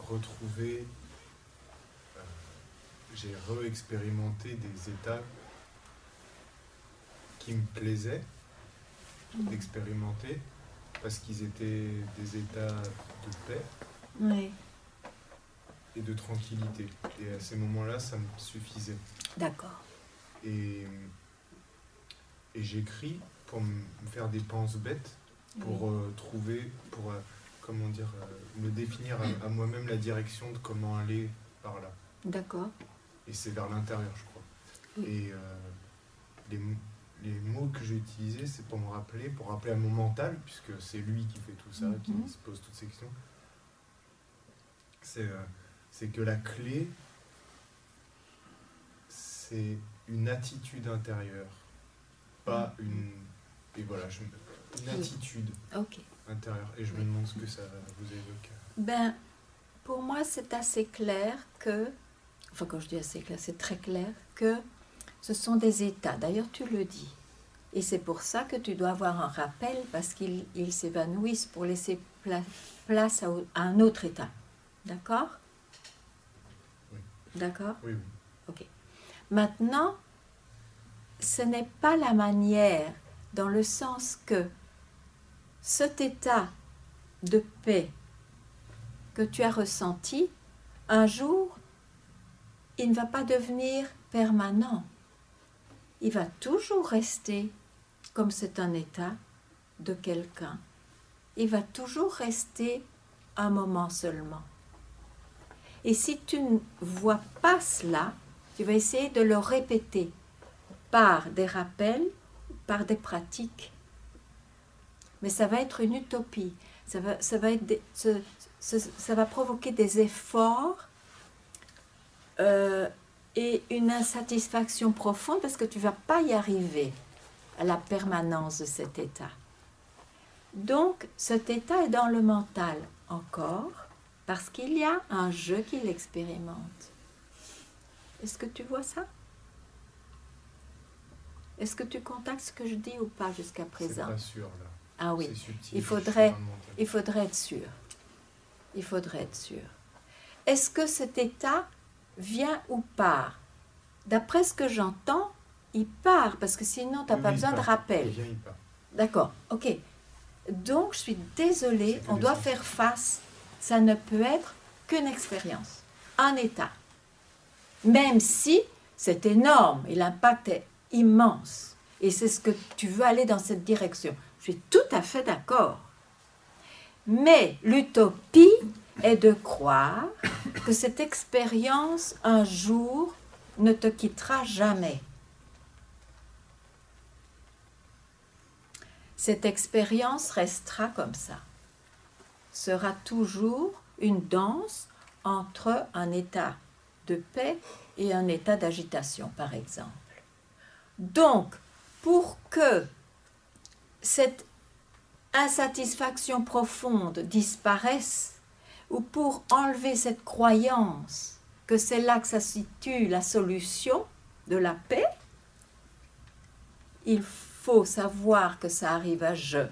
retrouvé, j'ai re-expérimenté des états qui me plaisaient d'expérimenter parce qu'ils étaient des états de paix Oui, et de tranquillité. Et à ces moments-là, ça me suffisait. d'accord. Et j'écris pour me faire des penses bêtes, pour trouver, pour comment dire, me définir à moi-même la direction de comment aller par là. D'accord. Et c'est vers l'intérieur, je crois. Oui. Et les mots que j'ai utilisés, c'est pour me rappeler, pour rappeler à mon mental, puisque c'est lui qui fait tout ça, qui se pose toutes ces questions. C'est que la clé, c'est une attitude intérieure, pas une... Et voilà, une attitude Ok. intérieure. Et je me demande ce que ça vous évoque. Ben, pour moi, c'est assez clair que, enfin quand je dis assez clair, c'est très clair que ce sont des états. D'ailleurs, tu le dis. Et c'est pour ça que tu dois avoir un rappel parce qu'ils s'évanouissent pour laisser place à un autre état. D'accord? Oui. D'accord? Oui, oui. Ok. Maintenant, ce n'est pas la manière, dans le sens que cet état de paix que tu as ressenti, un jour, il ne va pas devenir permanent. Il va toujours rester, comme c'est un état de quelqu'un, il va toujours rester un moment seulement. Et si tu ne vois pas cela, tu vas essayer de le répéter par des rappels, par des pratiques. Mais ça va être une utopie. Ça va provoquer des efforts et une insatisfaction profonde parce que tu ne vas pas y arriver à la permanence de cet état. Donc, cet état est dans le mental encore parce qu'il y a un jeu qui l'expérimente. Est-ce que tu vois ça? Est-ce que tu contactes ce que je dis ou pas jusqu'à présent? C'est pas sûr, là. Ah oui, C'est subtil, il je suis faudrait dans le mental. être sûr. Il faudrait être sûr. Est-ce que cet état vient ou part? D'après ce que j'entends, il part, parce que sinon, tu n'as Oui, pas oui, besoin il de part. rappel. Il vient, il part. D'accord, ok. Donc, je suis désolée, C'est que on des doit sensations. faire face. Ça ne peut être qu'une expérience, un état. Même si c'est énorme et l'impact est immense. Et c'est ce que tu veux aller dans cette direction. Je suis tout à fait d'accord. Mais l'utopie est de croire que cette expérience, un jour, ne te quittera jamais. Cette expérience restera comme ça. Sera toujours une danse entre un état de paix et un état d'agitation, par exemple. Donc, pour que cette insatisfaction profonde disparaisse, ou pour enlever cette croyance que c'est là que ça situe la solution de la paix, il faut savoir que ça arrive à je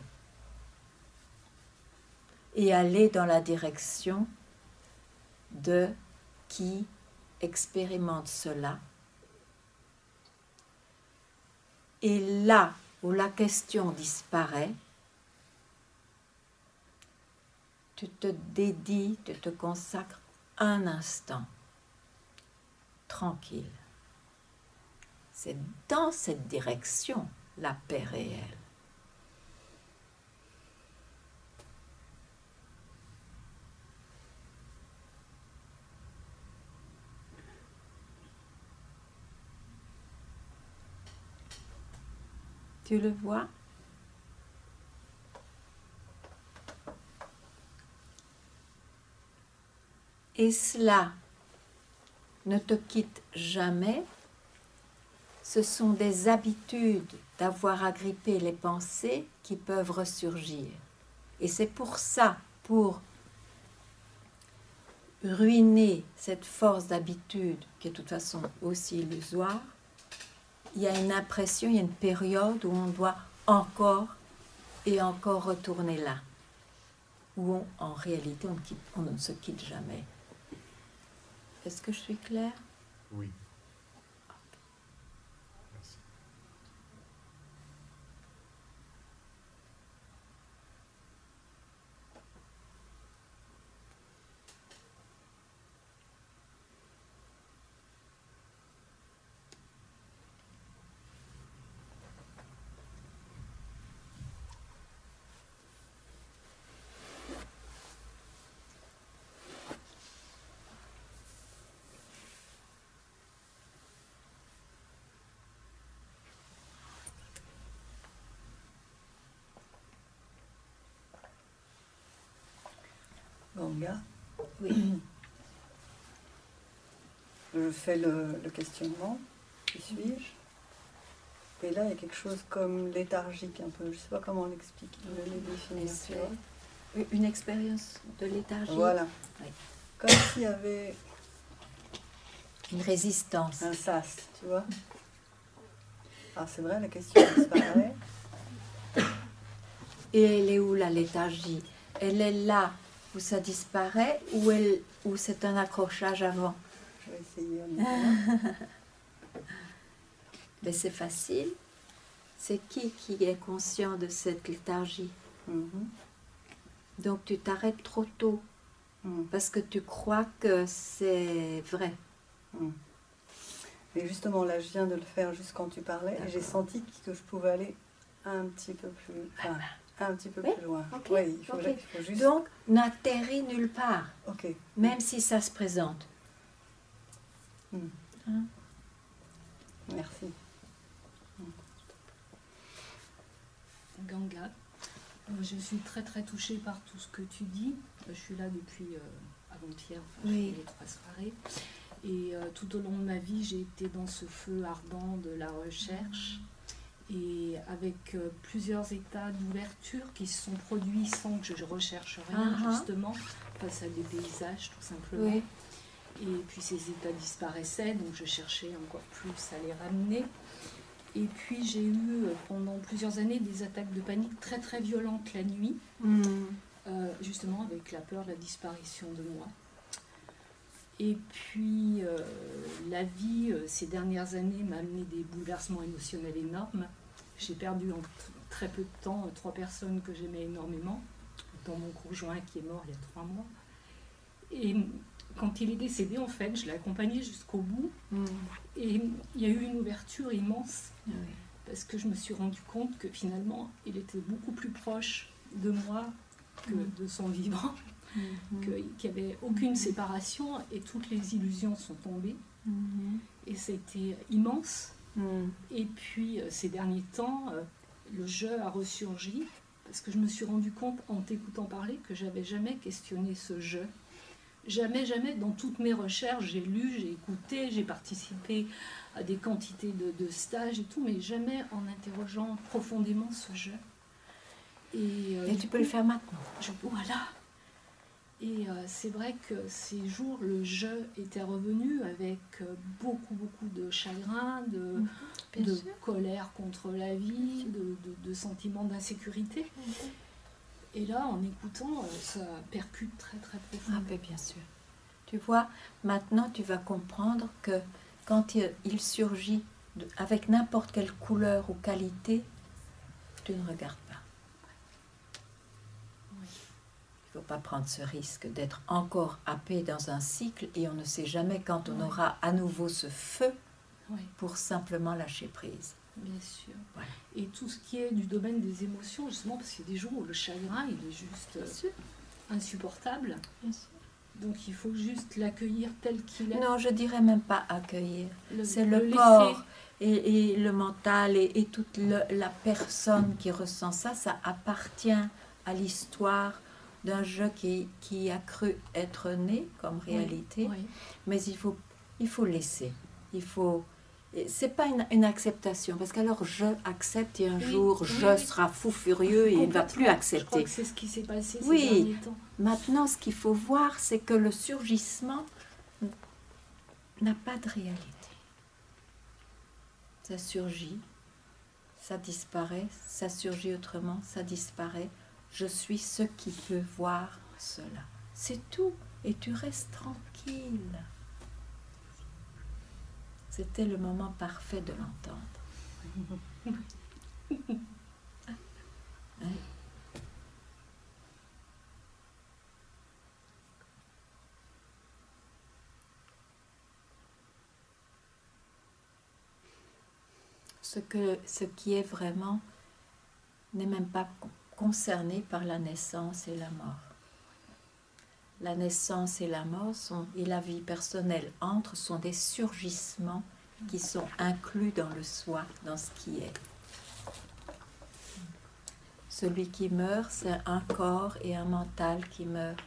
et aller dans la direction de qui expérimente cela. Et là où la question disparaît, tu te dédies, tu te consacres un instant, tranquille. C'est dans cette direction la paix réelle. Tu le vois? Et cela ne te quitte jamais. Ce sont des habitudes d'avoir agrippé les pensées qui peuvent ressurgir. Et c'est pour ça, pour ruiner cette force d'habitude, qui est de toute façon aussi illusoire, il y a une impression, il y a une période où on doit encore et encore retourner là, où en réalité on ne se quitte jamais. Est-ce que je suis claire? Oui. Merci. Ganga, Oui. je fais le questionnement, qui suis-je? Et là, il y a quelque chose comme léthargique un peu, je ne sais pas comment l'expliquer, le définir. Est-ce Tu vois. une expérience de léthargie? Voilà. Oui. Comme s'il y avait Une résistance. un sas, tu vois. Alors c'est vrai, la question disparaît. Et elle est où la léthargie? Elle est là où ça disparaît ou c'est un accrochage avant? Je vais essayer en attendant. Mais c'est facile. C'est qui est conscient de cette léthargie? Mhm. Donc tu t'arrêtes trop tôt Mhm. parce que tu crois que c'est vrai. Mhm. Mais justement, là, je viens de le faire juste quand tu parlais, et j'ai senti que je pouvais aller un petit peu plus, enfin, un petit peu Oui, plus loin. ok, Oui, il faut, ok. il faut juste... Donc n'atterris nulle part, Ok. même si ça se présente. Mhm. Hein? Merci. Ganga, je suis très très touchée par tout ce que tu dis. Je suis là depuis avant-hier, enfin, Oui. j'ai fait les 3 soirées. Et tout au long de ma vie, j'ai été dans ce feu ardent de la recherche et avec plusieurs états d'ouverture qui se sont produits sans que je recherche rien, justement, face à des paysages tout simplement. Oui. Et puis ces états disparaissaient, donc je cherchais encore plus à les ramener. Et puis j'ai eu pendant plusieurs années des attaques de panique très très violentes la nuit, justement avec la peur de la disparition de moi. Et puis la vie ces dernières années m'a amené des bouleversements émotionnels énormes. J'ai perdu en très peu de temps 3 personnes que j'aimais énormément, dont mon conjoint qui est mort il y a 3 mois. Et quand il est décédé, en fait, je l'ai accompagné jusqu'au bout. Et il y a eu une ouverture immense, Oui. parce que je me suis rendu compte que finalement, il était beaucoup plus proche de moi que de son vivant, qu'il n'y avait aucune séparation et toutes les illusions sont tombées. Et c'était immense. Et puis, ces derniers temps, le jeu a ressurgi, parce que je me suis rendu compte, en t'écoutant parler, que j'avais jamais questionné ce jeu. Jamais, jamais, dans toutes mes recherches, j'ai lu, j'ai écouté, j'ai participé à des quantités de stages et tout, mais jamais en interrogeant profondément ce jeu. Et tu peux le faire maintenant. Voilà. Et c'est vrai que ces jours, le jeu était revenu avec beaucoup, beaucoup de chagrin, de colère contre la vie, de sentiments d'insécurité. Et là, en écoutant, ça percute très, très profondément. Ah ben bien sûr. Tu vois, maintenant tu vas comprendre que quand il surgit avec n'importe quelle couleur ou qualité, tu ne regardes pas. Oui. Il ne faut pas prendre ce risque d'être encore happé dans un cycle et on ne sait jamais quand on aura à nouveau ce feu pour simplement lâcher prise. Bien sûr. Voilà. Et tout ce qui est du domaine des émotions, justement, parce qu'il y a des jours où le chagrin, il est juste insupportable. Bien sûr. Donc il faut juste l'accueillir tel qu'il est. Non, je dirais même pas accueillir. C'est le laisser. corps et le mental et toute la personne qui ressent ça. Ça appartient à l'histoire d'un jeu qui a cru être né comme réalité. Oui. Mais il faut laisser. C'est pas une acceptation, parce qu'alors je accepte et un jour je sera fou furieux et il ne va plus accepter. Je crois que c'est ce qui s'est passé ces Oui, derniers temps. maintenant ce qu'il faut voir, c'est que le surgissement n'a pas de réalité. Ça surgit, ça disparaît, ça surgit autrement, ça disparaît. Je suis ce qui peut voir cela. C'est tout, et tu restes tranquille. C'était le moment parfait de l'entendre. Ouais. Ce qui est vraiment n'est même pas concerné par la naissance et la mort. La naissance et la mort et la vie personnelle entre sont des surgissements qui sont inclus dans le soi, dans ce qui est. Celui qui meurt, c'est un corps et un mental qui meurent.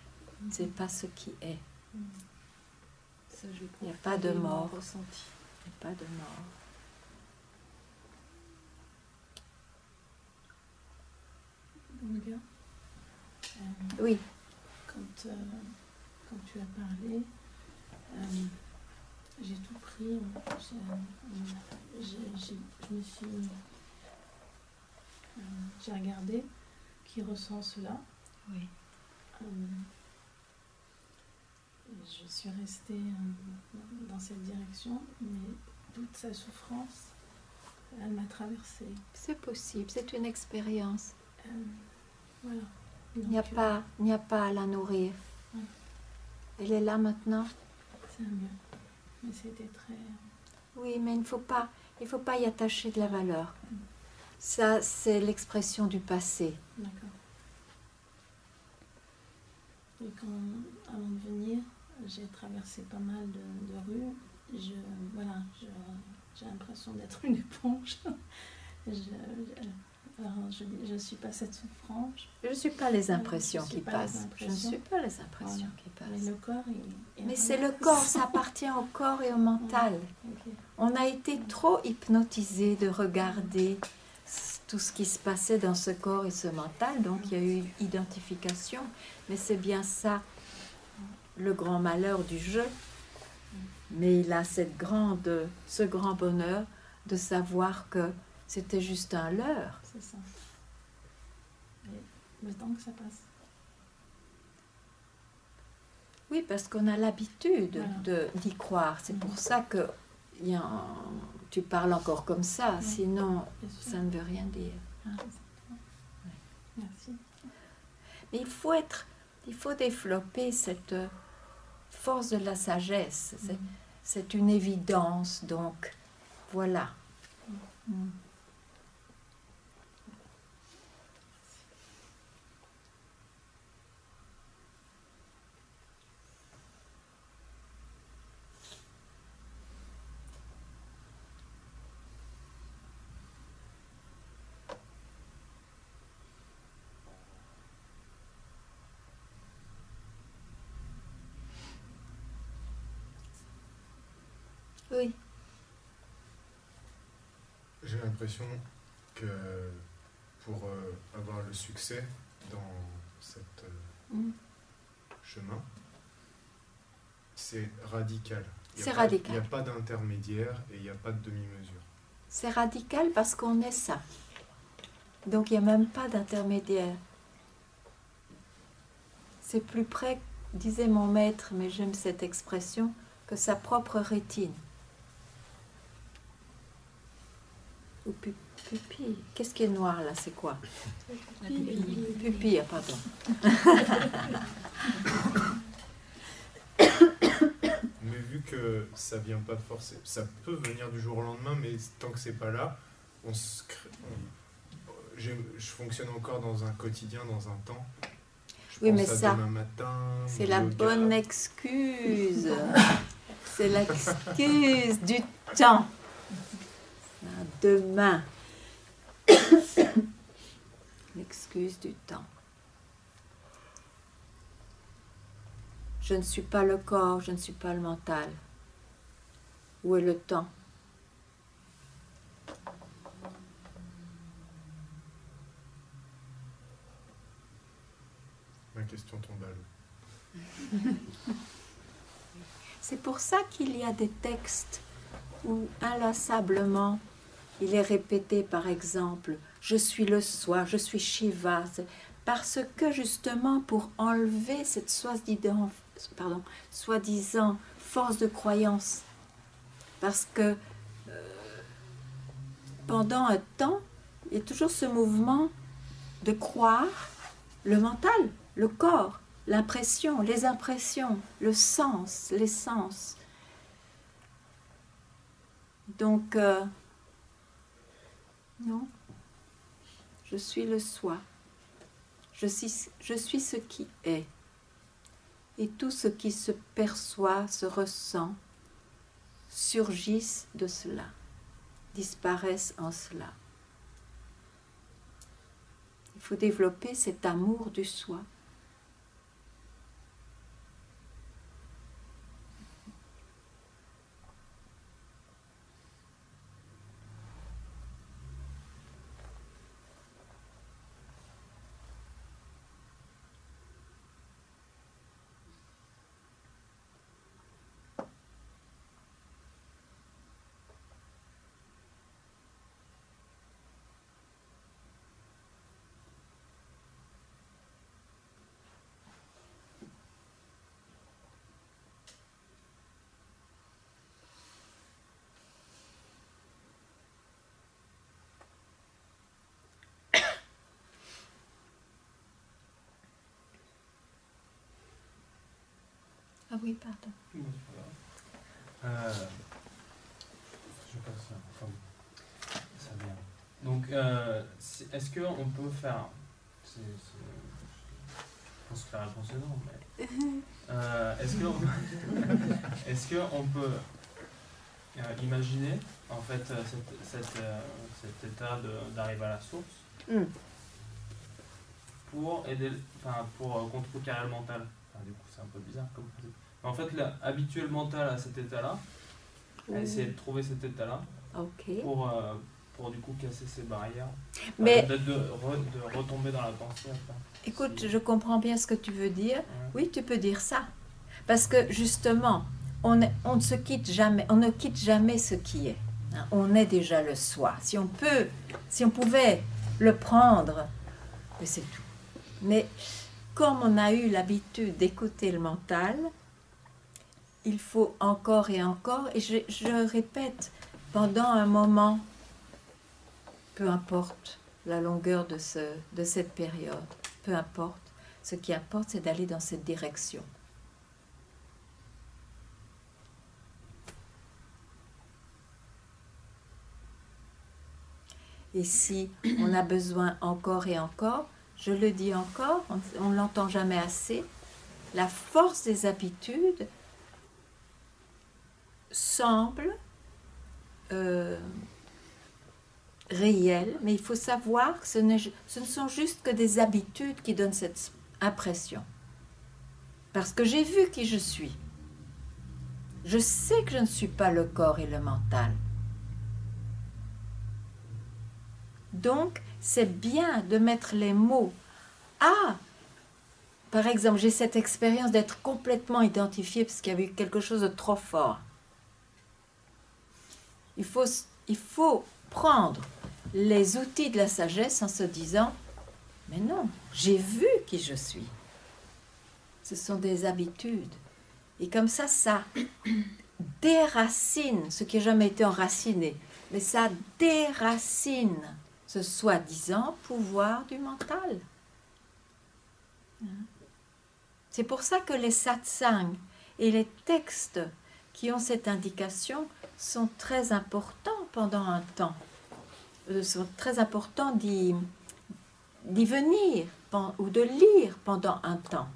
C'est pas ce qui est. Ça, Il n'y a pas de mort. Ressenti. Il n'y a pas de mort. Olga, Oui. quand tu as parlé, j'ai tout pris. J'ai regardé qui ressent cela. Oui. Je suis restée dans cette direction, mais toute sa souffrance, elle m'a traversée. C'est possible, c'est une expérience. Voilà. Il n'y a pas à la nourrir. Ouais. Elle est là maintenant. C'est mieux. Mais c'était très... Oui, mais il ne faut pas y attacher de la valeur. Ça, c'est l'expression du passé. D'accord. Et avant de venir, j'ai traversé pas mal de rues. J'ai l'impression d'être une éponge. Je ne suis pas cette souffrance. Je ne suis pas les impressions qui pas les passent. impressions. Je ne suis pas les impressions Voilà. qui passent. Mais le corps, Mais c'est le corps, ça appartient au corps et au mental. Ok. On a été trop hypnotisés de regarder tout ce qui se passait dans ce corps et ce mental, donc il y a eu identification. Mais c'est bien ça, le grand malheur du jeu. Mais il a ce grand bonheur de savoir que c'était juste un leurre. C'est ça. Et le temps que ça passe. Oui, parce qu'on a l'habitude Voilà. d'y croire. C'est pour ça que tu parles encore comme ça. Oui. Sinon, Bien sûr. ça ne veut rien dire. Ah, exactement. Merci. Mais il faut développer cette force de la sagesse. C'est une évidence, donc voilà. Mm. Oui. J'ai l'impression que pour avoir le succès dans cette chemin, c'est radical. C'est radical. Il n'y a pas d'intermédiaire et il n'y a pas de demi-mesure. C'est radical parce qu'on est ça. Donc il n'y a même pas d'intermédiaire. C'est plus près, disait mon maître, mais j'aime cette expression, que sa propre rétine. Ou pupille. Qu'est-ce qui est noir là? C'est quoi? Pupille, pardon. Mais vu que ça vient pas forcément, ça peut venir du jour au lendemain, mais tant que c'est pas là, je fonctionne encore dans un quotidien, dans un temps. Oui, mais pense à ça, demain matin, c'est mon la yoga. bonne excuse. C'est l'excuse du temps. Demain. L'excuse du temps. Je ne suis pas le corps, je ne suis pas le mental. Où est le temps? Ma question tombe à l'eau. C'est pour ça qu'il y a des textes où inlassablement il est répété, par exemple, je suis le soi, je suis Shiva, parce que justement pour enlever cette soi-disant force de croyance Parce que pendant un temps, il y a toujours ce mouvement de croire le mental, le corps, l'impression, les impressions, le sens, les sens. Donc, non, je suis le soi. Je suis ce qui est. Et tout ce qui se perçoit, se ressent, surgissent de cela, disparaissent en cela. Il faut développer cet amour du soi. Ah oui, pardon. Je passe comme ça vient. Donc, est-ce qu'on peut faire... je pense que la réponse est non, mais... est-ce qu'on peut imaginer, en fait, cet état d'arriver à la source pour aider, pour contrecarrer le mental? Du coup, c'est un peu bizarre comme principe. En fait, habituer le mental à cet état-là, à essayer de trouver cet état-là, pour du coup casser ces barrières, mais de retomber dans la pensée. Écoute, je comprends bien ce que tu veux dire. Oui, tu peux dire ça. Parce que justement, on ne se quitte jamais, on ne quitte jamais ce qui est. On est déjà le soi. Si on pouvait le prendre, mais c'est tout. Mais comme on a eu l'habitude d'écouter le mental, il faut encore et encore, et je répète, pendant un moment, peu importe la longueur de cette période, peu importe, ce qui importe, c'est d'aller dans cette direction. Et si on a besoin encore et encore, je le dis encore, on ne l'entend jamais assez, la force des habitudes semble réelle, mais il faut savoir que ce ne sont juste que des habitudes qui donnent cette impression. Parce que j'ai vu qui je suis. Je sais que je ne suis pas le corps et le mental. Donc, c'est bien de mettre les mots. Ah, par exemple, j'ai cette expérience d'être complètement identifiée parce qu'il y avait eu quelque chose de trop fort. Il faut prendre les outils de la sagesse en se disant, mais non, j'ai vu qui je suis. Ce sont des habitudes. Et comme ça, ça déracine ce qui n'a jamais été enraciné. Mais ça déracine ce soi-disant pouvoir du mental. C'est pour ça que les satsangs et les textes qui ont cette indication sont très importants pendant un temps. Sont très importants d'y venir ou de lire pendant un temps.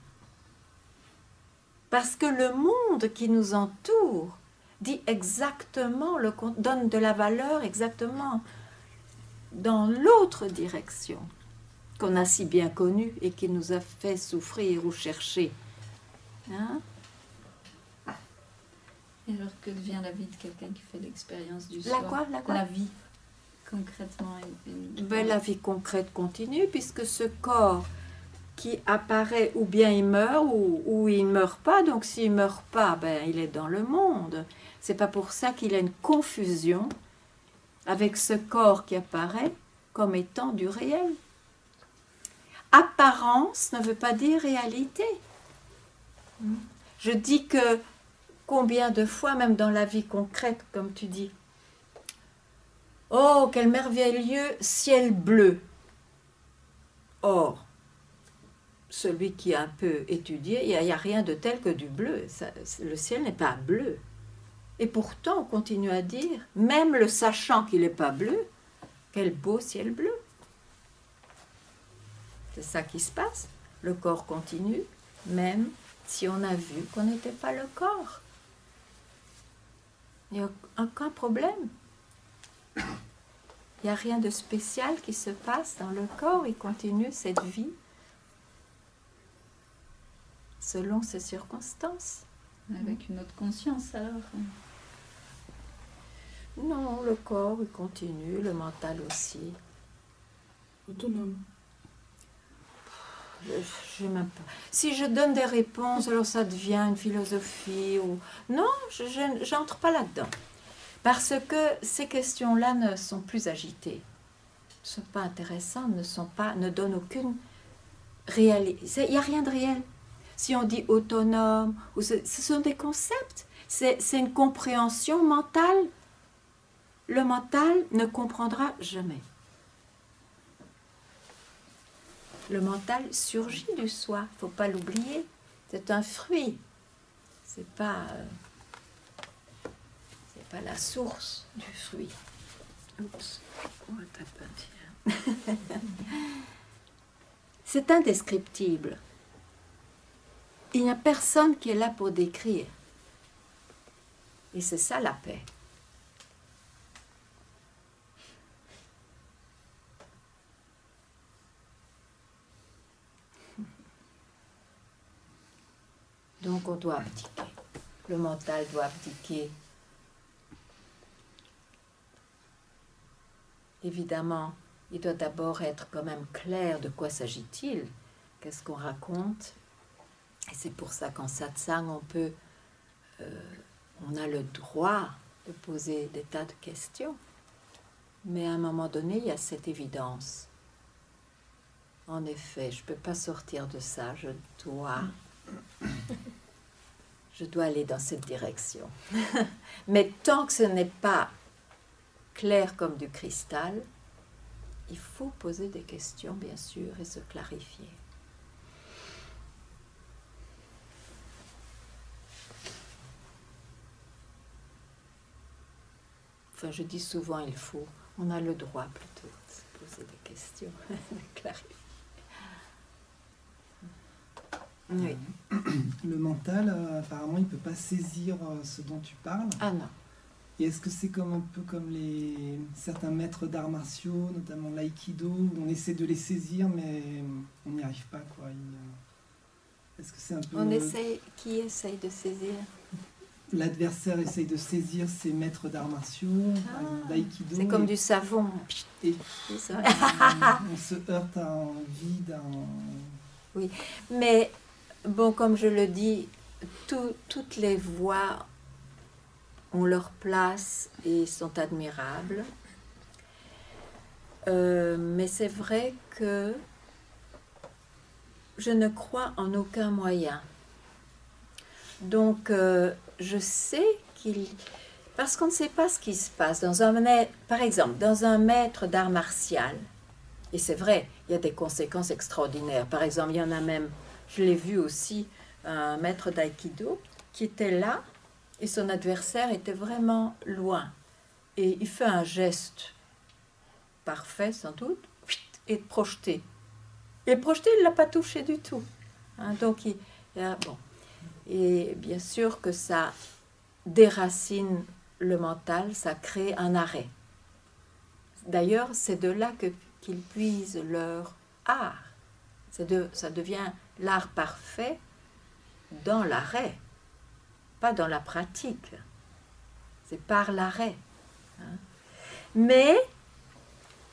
Parce que le monde qui nous entoure dit exactement, donne de la valeur exactement dans l'autre direction qu'on a si bien connue et qui nous a fait souffrir ou chercher. Hein? Et alors que devient la vie de quelqu'un qui fait l'expérience du soi? La vie, concrètement. Ben, la vie concrète continue, puisque ce corps qui apparaît, ou bien il meurt, ou il ne meurt pas. Donc s'il ne meurt pas, ben, il est dans le monde. C'est pas pour ça qu'il y a une confusion avec ce corps qui apparaît comme étant du réel. Apparence ne veut pas dire réalité. Je dis que combien de fois, même dans la vie concrète, comme tu dis, oh, quel merveilleux ciel bleu. Or, celui qui a un peu étudié, il n'y a rien de tel que du bleu. Le ciel n'est pas bleu. Et pourtant, on continue à dire, même le sachant qu'il n'est pas bleu, quel beau ciel bleu. C'est ça qui se passe. Le corps continue, même si on a vu qu'on n'était pas le corps. Il n'y a aucun problème. Il n'y a rien de spécial qui se passe dans le corps. Il continue cette vie selon ses circonstances. Avec une autre conscience alors. Non, le corps il continue, le mental aussi. Autonome. Je même pas. Si je donne des réponses, alors ça devient une philosophie ou non, je n'entre pas là-dedans. Parce que ces questions-là ne sont plus agitées, ne sont pas intéressantes, ne donnent aucune réalité. Il n'y a rien de réel. Si on dit autonome, ce sont des concepts, c'est une compréhension mentale. Le mental ne comprendra jamais. Le mental surgit du soi, il ne faut pas l'oublier. C'est un fruit. C'est pas la source du fruit. Oups, on va taper. C'est indescriptible. Il n'y a personne qui est là pour décrire. Et c'est ça la paix. Donc on doit abdiquer. Le mental doit abdiquer. Évidemment, il doit d'abord être quand même clair de quoi s'agit-il, qu'est-ce qu'on raconte. Et c'est pour ça qu'en satsang, on a le droit de poser des tas de questions. Mais à un moment donné, il y a cette évidence. En effet, je ne peux pas sortir de ça, je dois aller dans cette direction. Mais tant que ce n'est pas clair comme du cristal, il faut poser des questions, bien sûr, et se clarifier. Enfin, je dis souvent, on a le droit plutôt de se poser des questions, de clarifier. Oui. Le mental, apparemment, il ne peut pas saisir ce dont tu parles. Ah non. Et est-ce que c'est comme un peu comme certains maîtres d'arts martiaux, notamment l'aïkido, où on essaie de les saisir, mais on n'y arrive pas, quoi. Est-ce que c'est un peu... Qui essaye de saisir? L'adversaire essaye de saisir ses maîtres d'arts martiaux, l'aïkido. C'est comme du savon. Et on se heurte à un vide, Oui, mais bon, comme je le dis, toutes les voies ont leur place et sont admirables. Mais c'est vrai que je ne crois en aucun moyen. Donc, je sais parce qu'on ne sait pas ce qui se passe. Par exemple, dans un maître d'art martial, et c'est vrai, il y a des conséquences extraordinaires. Par exemple, il y en a même, je l'ai vu aussi, un maître d'aïkido qui était là, et son adversaire était vraiment loin. Et il fait un geste parfait, sans doute, et projeté. Et projeté, il ne l'a pas touché du tout. Donc, bon. Et bien sûr que ça déracine le mental, ça crée un arrêt. D'ailleurs, c'est de là qu'ils puisent leur art. Ça devient l'art parfait dans l'arrêt, pas dans la pratique. C'est par l'arrêt. Mais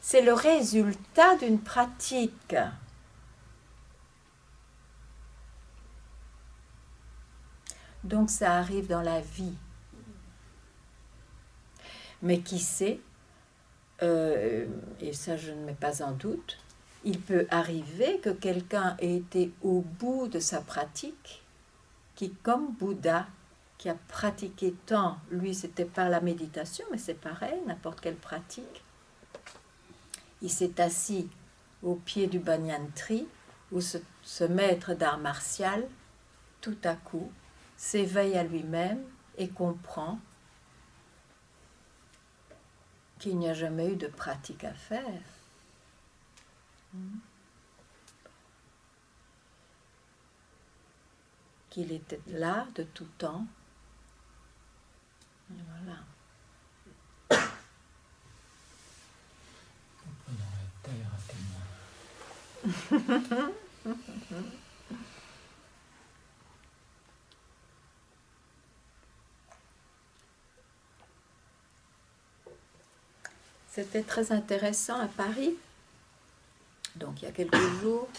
c'est le résultat d'une pratique. Donc ça arrive dans la vie. Mais qui sait, et ça je ne mets pas en doute, il peut arriver que quelqu'un ait été au bout de sa pratique, qui comme Bouddha qui a pratiqué tant, lui c'était pas la méditation, mais c'est pareil, n'importe quelle pratique. Il s'est assis au pied du banyan tree, où ce maître d'art martial, tout à coup, s'éveille à lui-même et comprend qu'il n'y a jamais eu de pratique à faire. Qu'il était là de tout temps. Et voilà. Dans la terre à témoin. C'était très intéressant à Paris. Donc il y a quelques jours,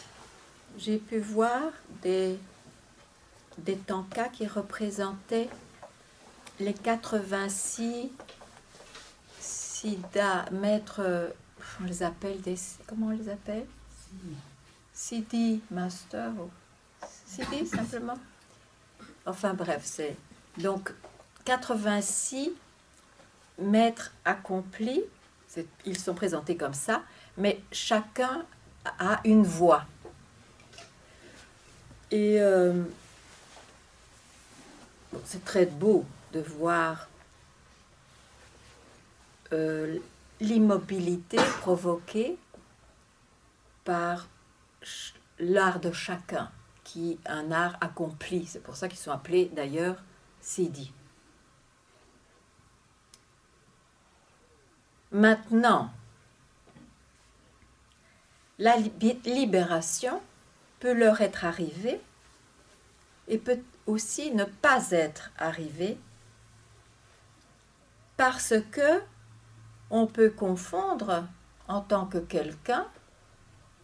j'ai pu voir des tankas qui représentaient les 86 siddhas, maîtres, on les appelle comment on les appelle? Siddhi Master, ou Siddhi simplement. Enfin bref, c'est donc 86 maîtres accomplis, ils sont présentés comme ça, mais chacun a une voix. Et c'est très beau de voir l'immobilité provoquée par l'art de chacun, qui est un art accompli. C'est pour ça qu'ils sont appelés d'ailleurs siddhi. Maintenant, la libération peut leur être arrivée et peut aussi ne pas être arrivée parce que on peut confondre en tant que quelqu'un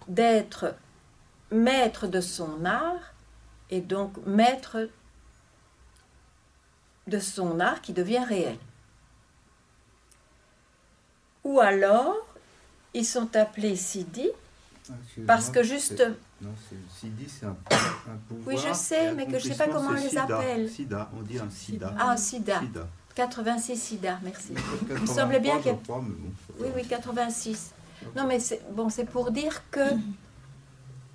d'être maître de son art et donc maître de son art qui devient réel. Ou alors, ils sont appelés siddhi parce que juste... Non, siddhi, c'est un pouvoir. Oui, je sais, mais que je ne sais pas comment on les appelle. Siddha, on dit un siddha. Ah, siddha. 86 siddha, merci. Il me semblait bien qu'il y a... Oui, oui, 86. Non, mais c'est pour dire que...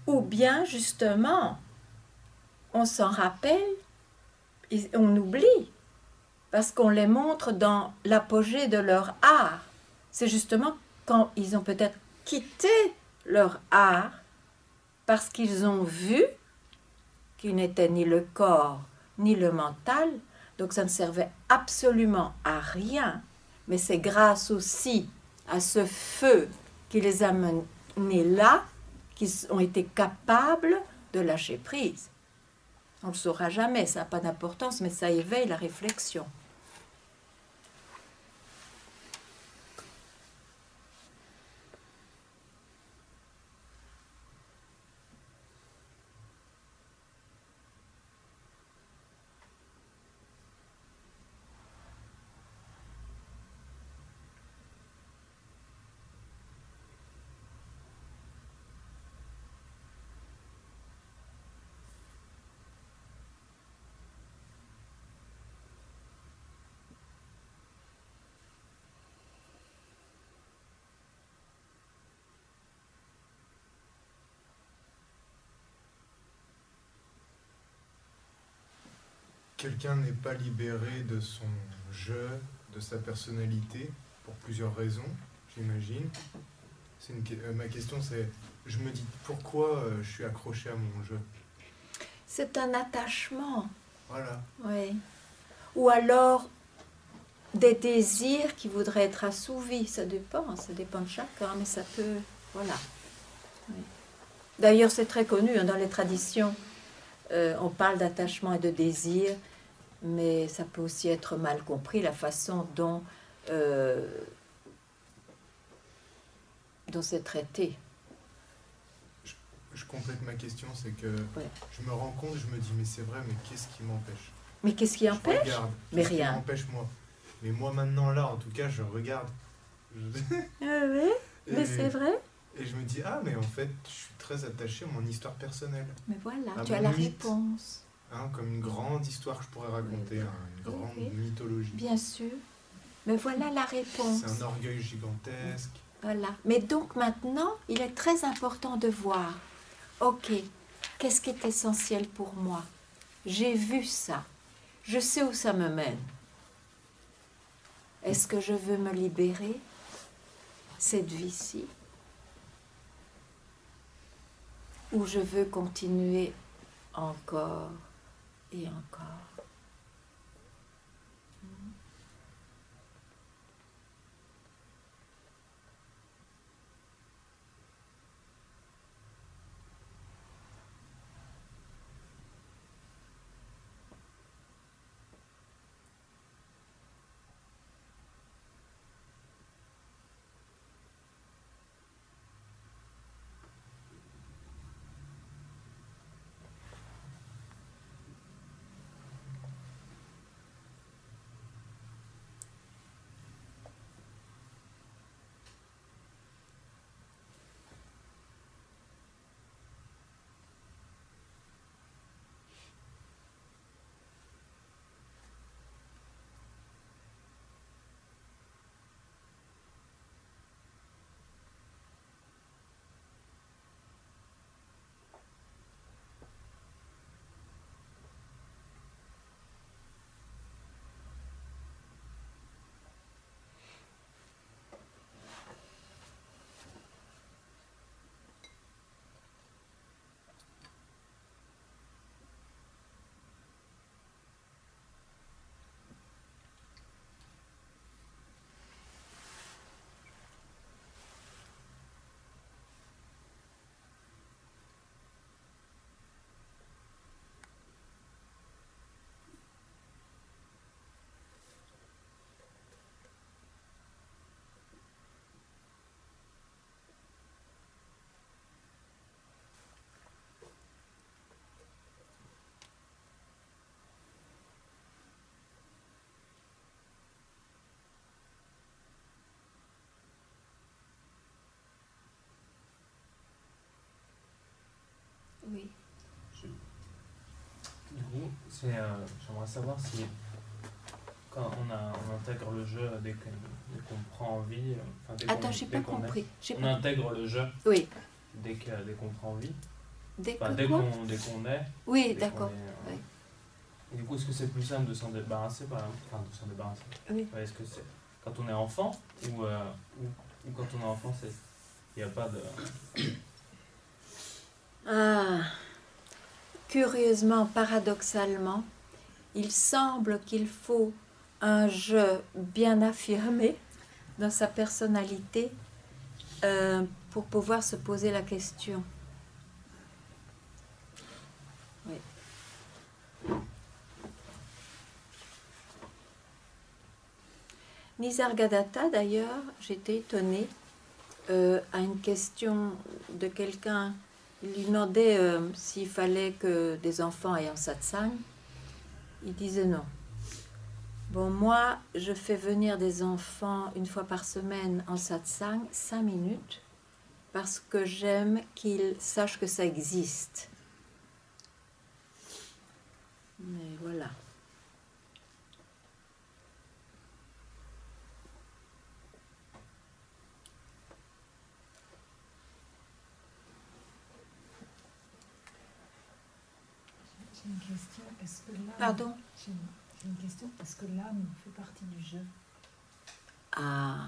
Ou bien, justement, on s'en rappelle, et on oublie, parce qu'on les montre dans l'apogée de leur art. C'est justement quand ils ont peut-être quitté leur art parce qu'ils ont vu qu'il n'était ni le corps ni le mental, donc ça ne servait absolument à rien, mais c'est grâce aussi à ce feu qui les a menés là qu'ils ont été capables de lâcher prise. On ne le saura jamais, ça n'a pas d'importance, mais ça éveille la réflexion. Quelqu'un n'est pas libéré de son jeu, de sa personnalité, pour plusieurs raisons, j'imagine. Ma question, c'est, je me dis, pourquoi je suis accroché à mon jeu? C'est un attachement. Voilà. Oui. Ou alors des désirs qui voudraient être assouvis. Ça dépend de chacun, mais ça peut... Voilà. Oui. D'ailleurs, c'est très connu dans les traditions. On parle d'attachement et de désir, mais ça peut aussi être mal compris, la façon dont c'est traité. Je complète ma question, c'est que je me rends compte, je me dis, mais c'est vrai, mais qu'est-ce qui m'empêche? Mais qu'est-ce qui empêche? Mais rien. Qu'est-ce qui m'empêche, moi? Mais moi, maintenant, là, en tout cas, je regarde. Oui, mais c'est vrai. Et je me dis, ah, mais en fait, je suis très attaché à mon histoire personnelle. Mais voilà, tu as la réponse. Hein, comme une grande histoire que je pourrais raconter, hein, une grande mythologie. Bien sûr. Mais voilà la réponse. C'est un orgueil gigantesque. Voilà. Mais donc maintenant, il est très important de voir, ok, qu'est-ce qui est essentiel pour moi? J'ai vu ça. Je sais où ça me mène. Est-ce que je veux me libérer cette vie-ci? Ou je veux continuer encore et encore? Oui. Du coup, j'aimerais savoir si quand on intègre le jeu dès qu'on prend envie, Attends, j'ai pas compris. On intègre le jeu oui. dès qu'on prend envie. Dès qu'on est. Oui, d'accord. Oui. Et du coup, est-ce que c'est plus simple de s'en débarrasser, par exemple, de s'en débarrasser? Oui. Ouais, est-ce que c'est quand on est enfant ou quand on est enfant, il n'y a pas de... Ah, curieusement, paradoxalement, il semble qu'il faut un jeu bien affirmé dans sa personnalité pour pouvoir se poser la question. Oui. Nisargadatta, d'ailleurs, j'étais étonnée à une question de quelqu'un. Il lui demandait s'il fallait que des enfants aient un satsang. Il disait non. Bon, moi, je fais venir des enfants une fois par semaine en satsang, 5 minutes, parce que j'aime qu'ils sachent que ça existe. Mais voilà. J'ai une question, est-ce que l'âme... Pardon? J'ai une question, est-ce que l'âme fait partie du jeu? Ah.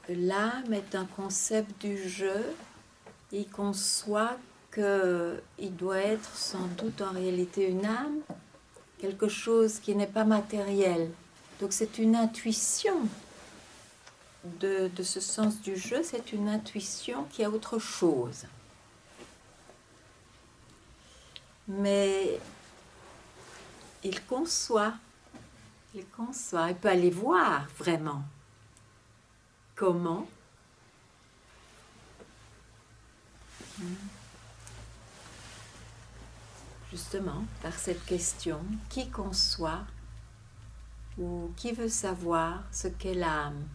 L'âme est un concept du jeu. Il conçoit qu'il doit être sans doute en réalité une âme, quelque chose qui n'est pas matériel. Donc c'est une intuition de ce sens du jeu, c'est une intuition qui a autre chose. Mais il conçoit, il peut aller voir vraiment comment. Justement, par cette question, qui conçoit ou qui veut savoir ce qu'est l'âme?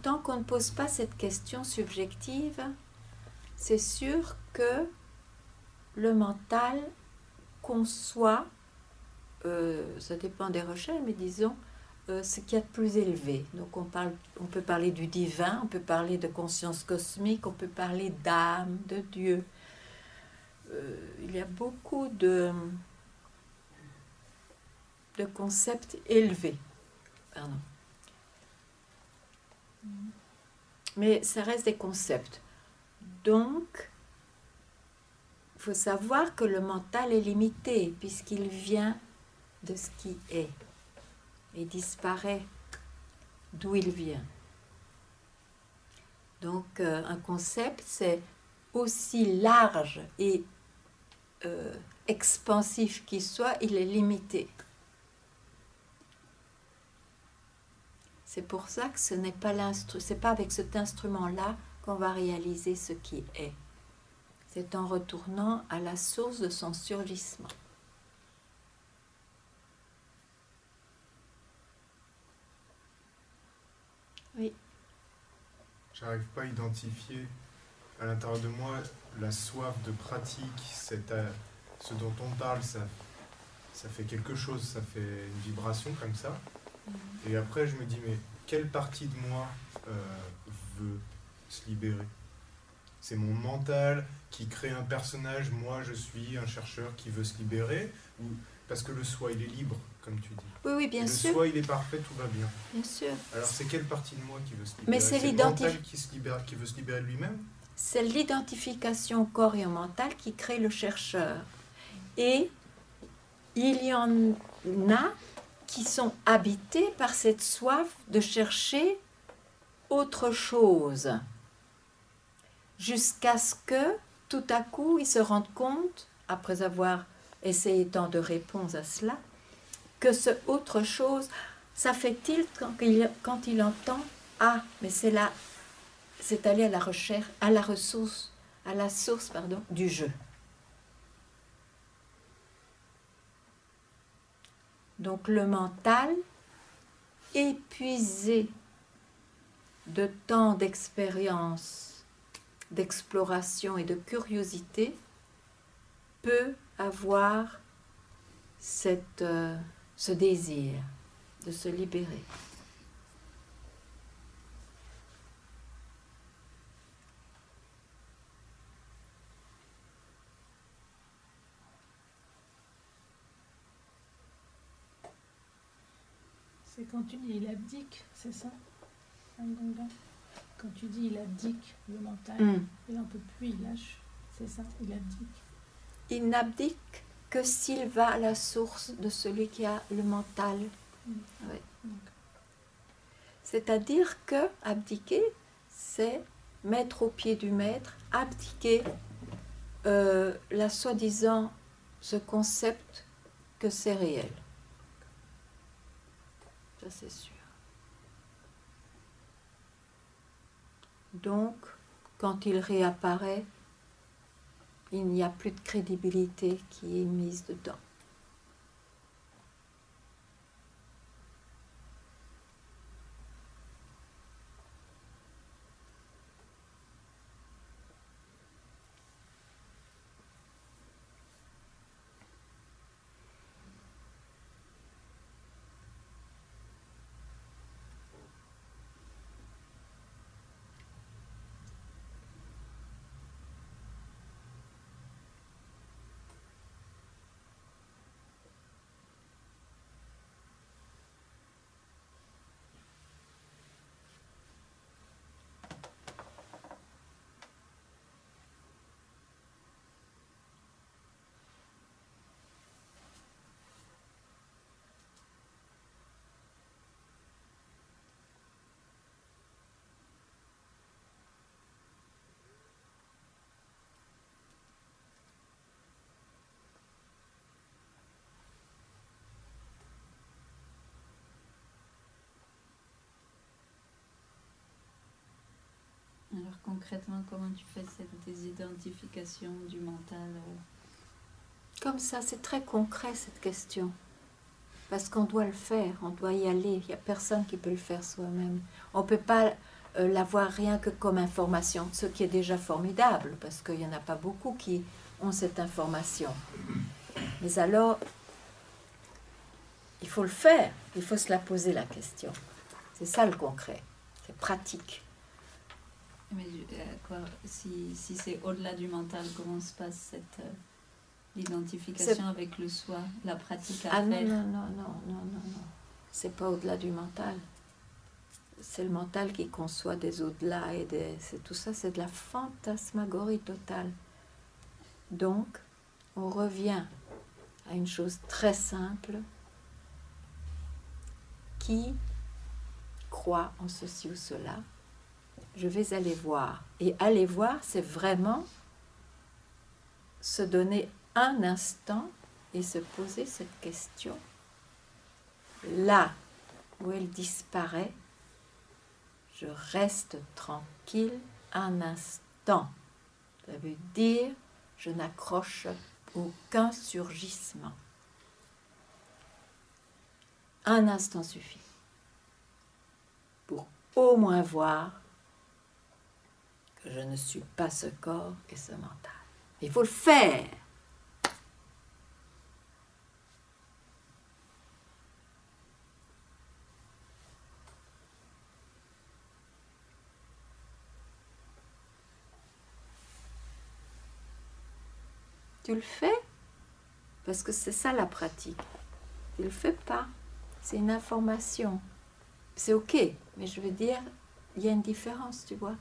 tant qu'on ne pose pas cette question subjective, c'est sûr que le mental conçoit, ça dépend des recherches, mais disons, ce qu'il y a de plus élevé. Donc on peut parler du divin, on peut parler de conscience cosmique, on peut parler d'âme, de Dieu. Il y a beaucoup de concepts élevés. Pardon. Mais ça reste des concepts. Donc, il faut savoir que le mental est limité puisqu'il vient de ce qui est et disparaît d'où il vient. Donc, un concept, c'est aussi large et expansif qu'il soit, il est limité. C'est pour ça que ce n'est pas avec cet instrument-là qu'on va réaliser ce qui est. C'est en retournant à la source de son surgissement. Oui. J'arrive pas à identifier à l'intérieur de moi la soif de pratique, ce dont on parle, ça fait quelque chose, ça fait une vibration comme ça. Et après, je me dis, mais quelle partie de moi veut se libérer? C'est mon mental qui crée un personnage, moi je suis un chercheur qui veut se libérer, ou parce que le soi il est libre, comme tu dis. Oui, oui, bien sûr. Le soi il est parfait, tout va bien. Bien sûr. Alors c'est quelle partie de moi qui veut se libérer? Mais c'est le mental qui veut se libérer de lui-même? C'est l'identification au corps et au mental qui crée le chercheur. Et il y en a qui sont habités par cette soif de chercher autre chose, jusqu'à ce que, tout à coup, ils se rendent compte, après avoir essayé tant de réponses à cela, que ce autre chose, ça fait tilt quand il entend « Ah, mais c'est là, c'est aller à la recherche, à la source du jeu ». Donc le mental, épuisé de tant d'expérience, d'exploration et de curiosité, peut avoir ce désir de se libérer. C'est quand tu dis il abdique, c'est ça? Quand tu dis il abdique le mental, il n'en peut plus, il lâche, c'est ça, il abdique. Il n'abdique que s'il va à la source de celui qui a le mental. Oui. C'est-à-dire que abdiquer, c'est mettre au pied du maître, abdiquer la soi-disant ce concept que c'est réel. Ça c'est sûr. Donc, quand il réapparaît, il n'y a plus de crédibilité qui est mise dedans. Alors concrètement, comment tu fais cette désidentification du mental? Comme ça, c'est très concret cette question. Parce qu'on doit le faire, on doit y aller. Il n'y a personne qui peut le faire soi-même. On ne peut pas l'avoir rien que comme information, ce qui est déjà formidable, parce qu'il n'y en a pas beaucoup qui ont cette information. Mais alors, il faut le faire, il faut se la poser la question. C'est ça le concret, c'est pratique. Mais si c'est au-delà du mental, comment se passe cette l'identification avec le soi, la pratique à faire? Non. C'est pas au-delà du mental. C'est le mental qui conçoit des au-delà et c'est tout ça, c'est de la fantasmagorie totale. Donc, on revient à une chose très simple. Qui croit en ceci ou cela, je vais aller voir. Et aller voir, c'est vraiment se donner un instant et se poser cette question. Là où elle disparaît, je reste tranquille un instant. Ça veut dire, je n'accroche aucun surgissement. Un instant suffit pour au moins voir que je ne suis pas ce corps et ce mental. Il faut le faire. Tu le fais parce que c'est ça la pratique. Tu le fais pas. C'est une information. C'est ok, mais je veux dire, il y a une différence, tu vois.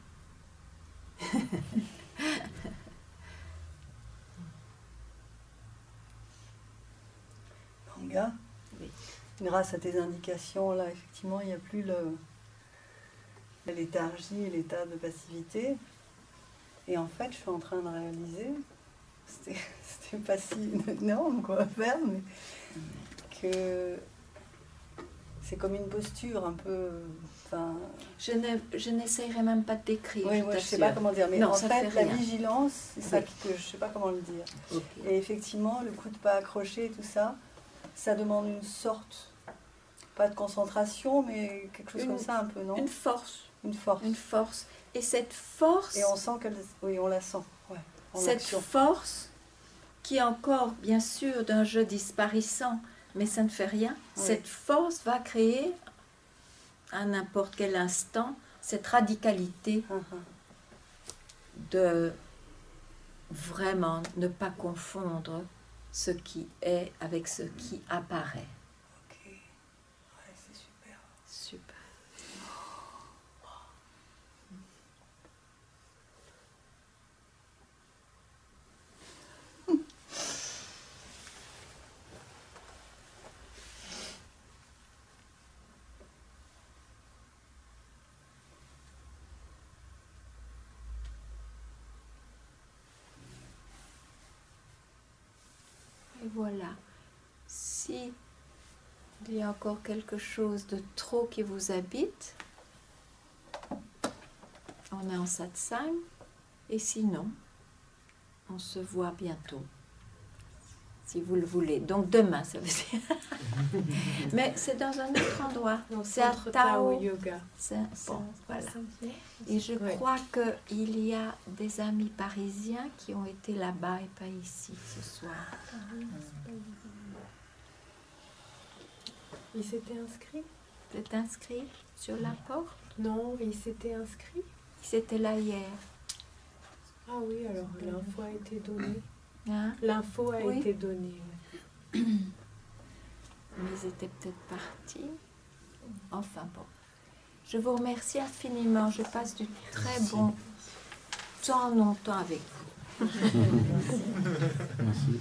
Manga, oui. Grâce à tes indications, là, effectivement, il n'y a plus la léthargie et l'état de passivité. Et en fait, je suis en train de réaliser, c'était pas si énorme quoi, à faire, mais que c'est comme une posture un peu... Je n'essayerai même pas de décrire. Oui, je ne sais pas comment dire, mais non, en fait, la rien. vigilance, c'est ça que je ne sais pas comment le dire. Okay. Et effectivement, le coup de pas accroché et tout ça, ça demande une sorte, pas de concentration, mais quelque chose comme ça un peu, non? Une force. Une force. Une force. Et cette force... Et on sent qu'elle... Oui, on la sent. Ouais, cette force, qui est encore, bien sûr, d'un jeu disparaissant, mais ça ne fait rien. Oui. Cette force va créer, à n'importe quel instant, cette radicalité de vraiment ne pas confondre ce qui est avec ce qui apparaît. Ok. Ouais, c'est super. Super. Et voilà, si il y a encore quelque chose de trop qui vous habite, on est en satsang, et sinon, on se voit bientôt, si vous le voulez. Donc demain, ça veut dire. Mais c'est dans un autre endroit. C'est à Tao Yoga. Voilà. Et je crois qu'il y a des amis parisiens qui ont été là-bas et pas ici ce soir. Il s'était inscrit? Vous êtes inscrit sur la porte? Non, il s'était inscrit. Il s'était là hier. Ah oui, alors l'info a été donnée. Hein? L'info a été donnée. Mais ils étaient peut-être partis. Enfin bon. Je vous remercie infiniment. Je passe du très bon temps longtemps avec vous. Merci.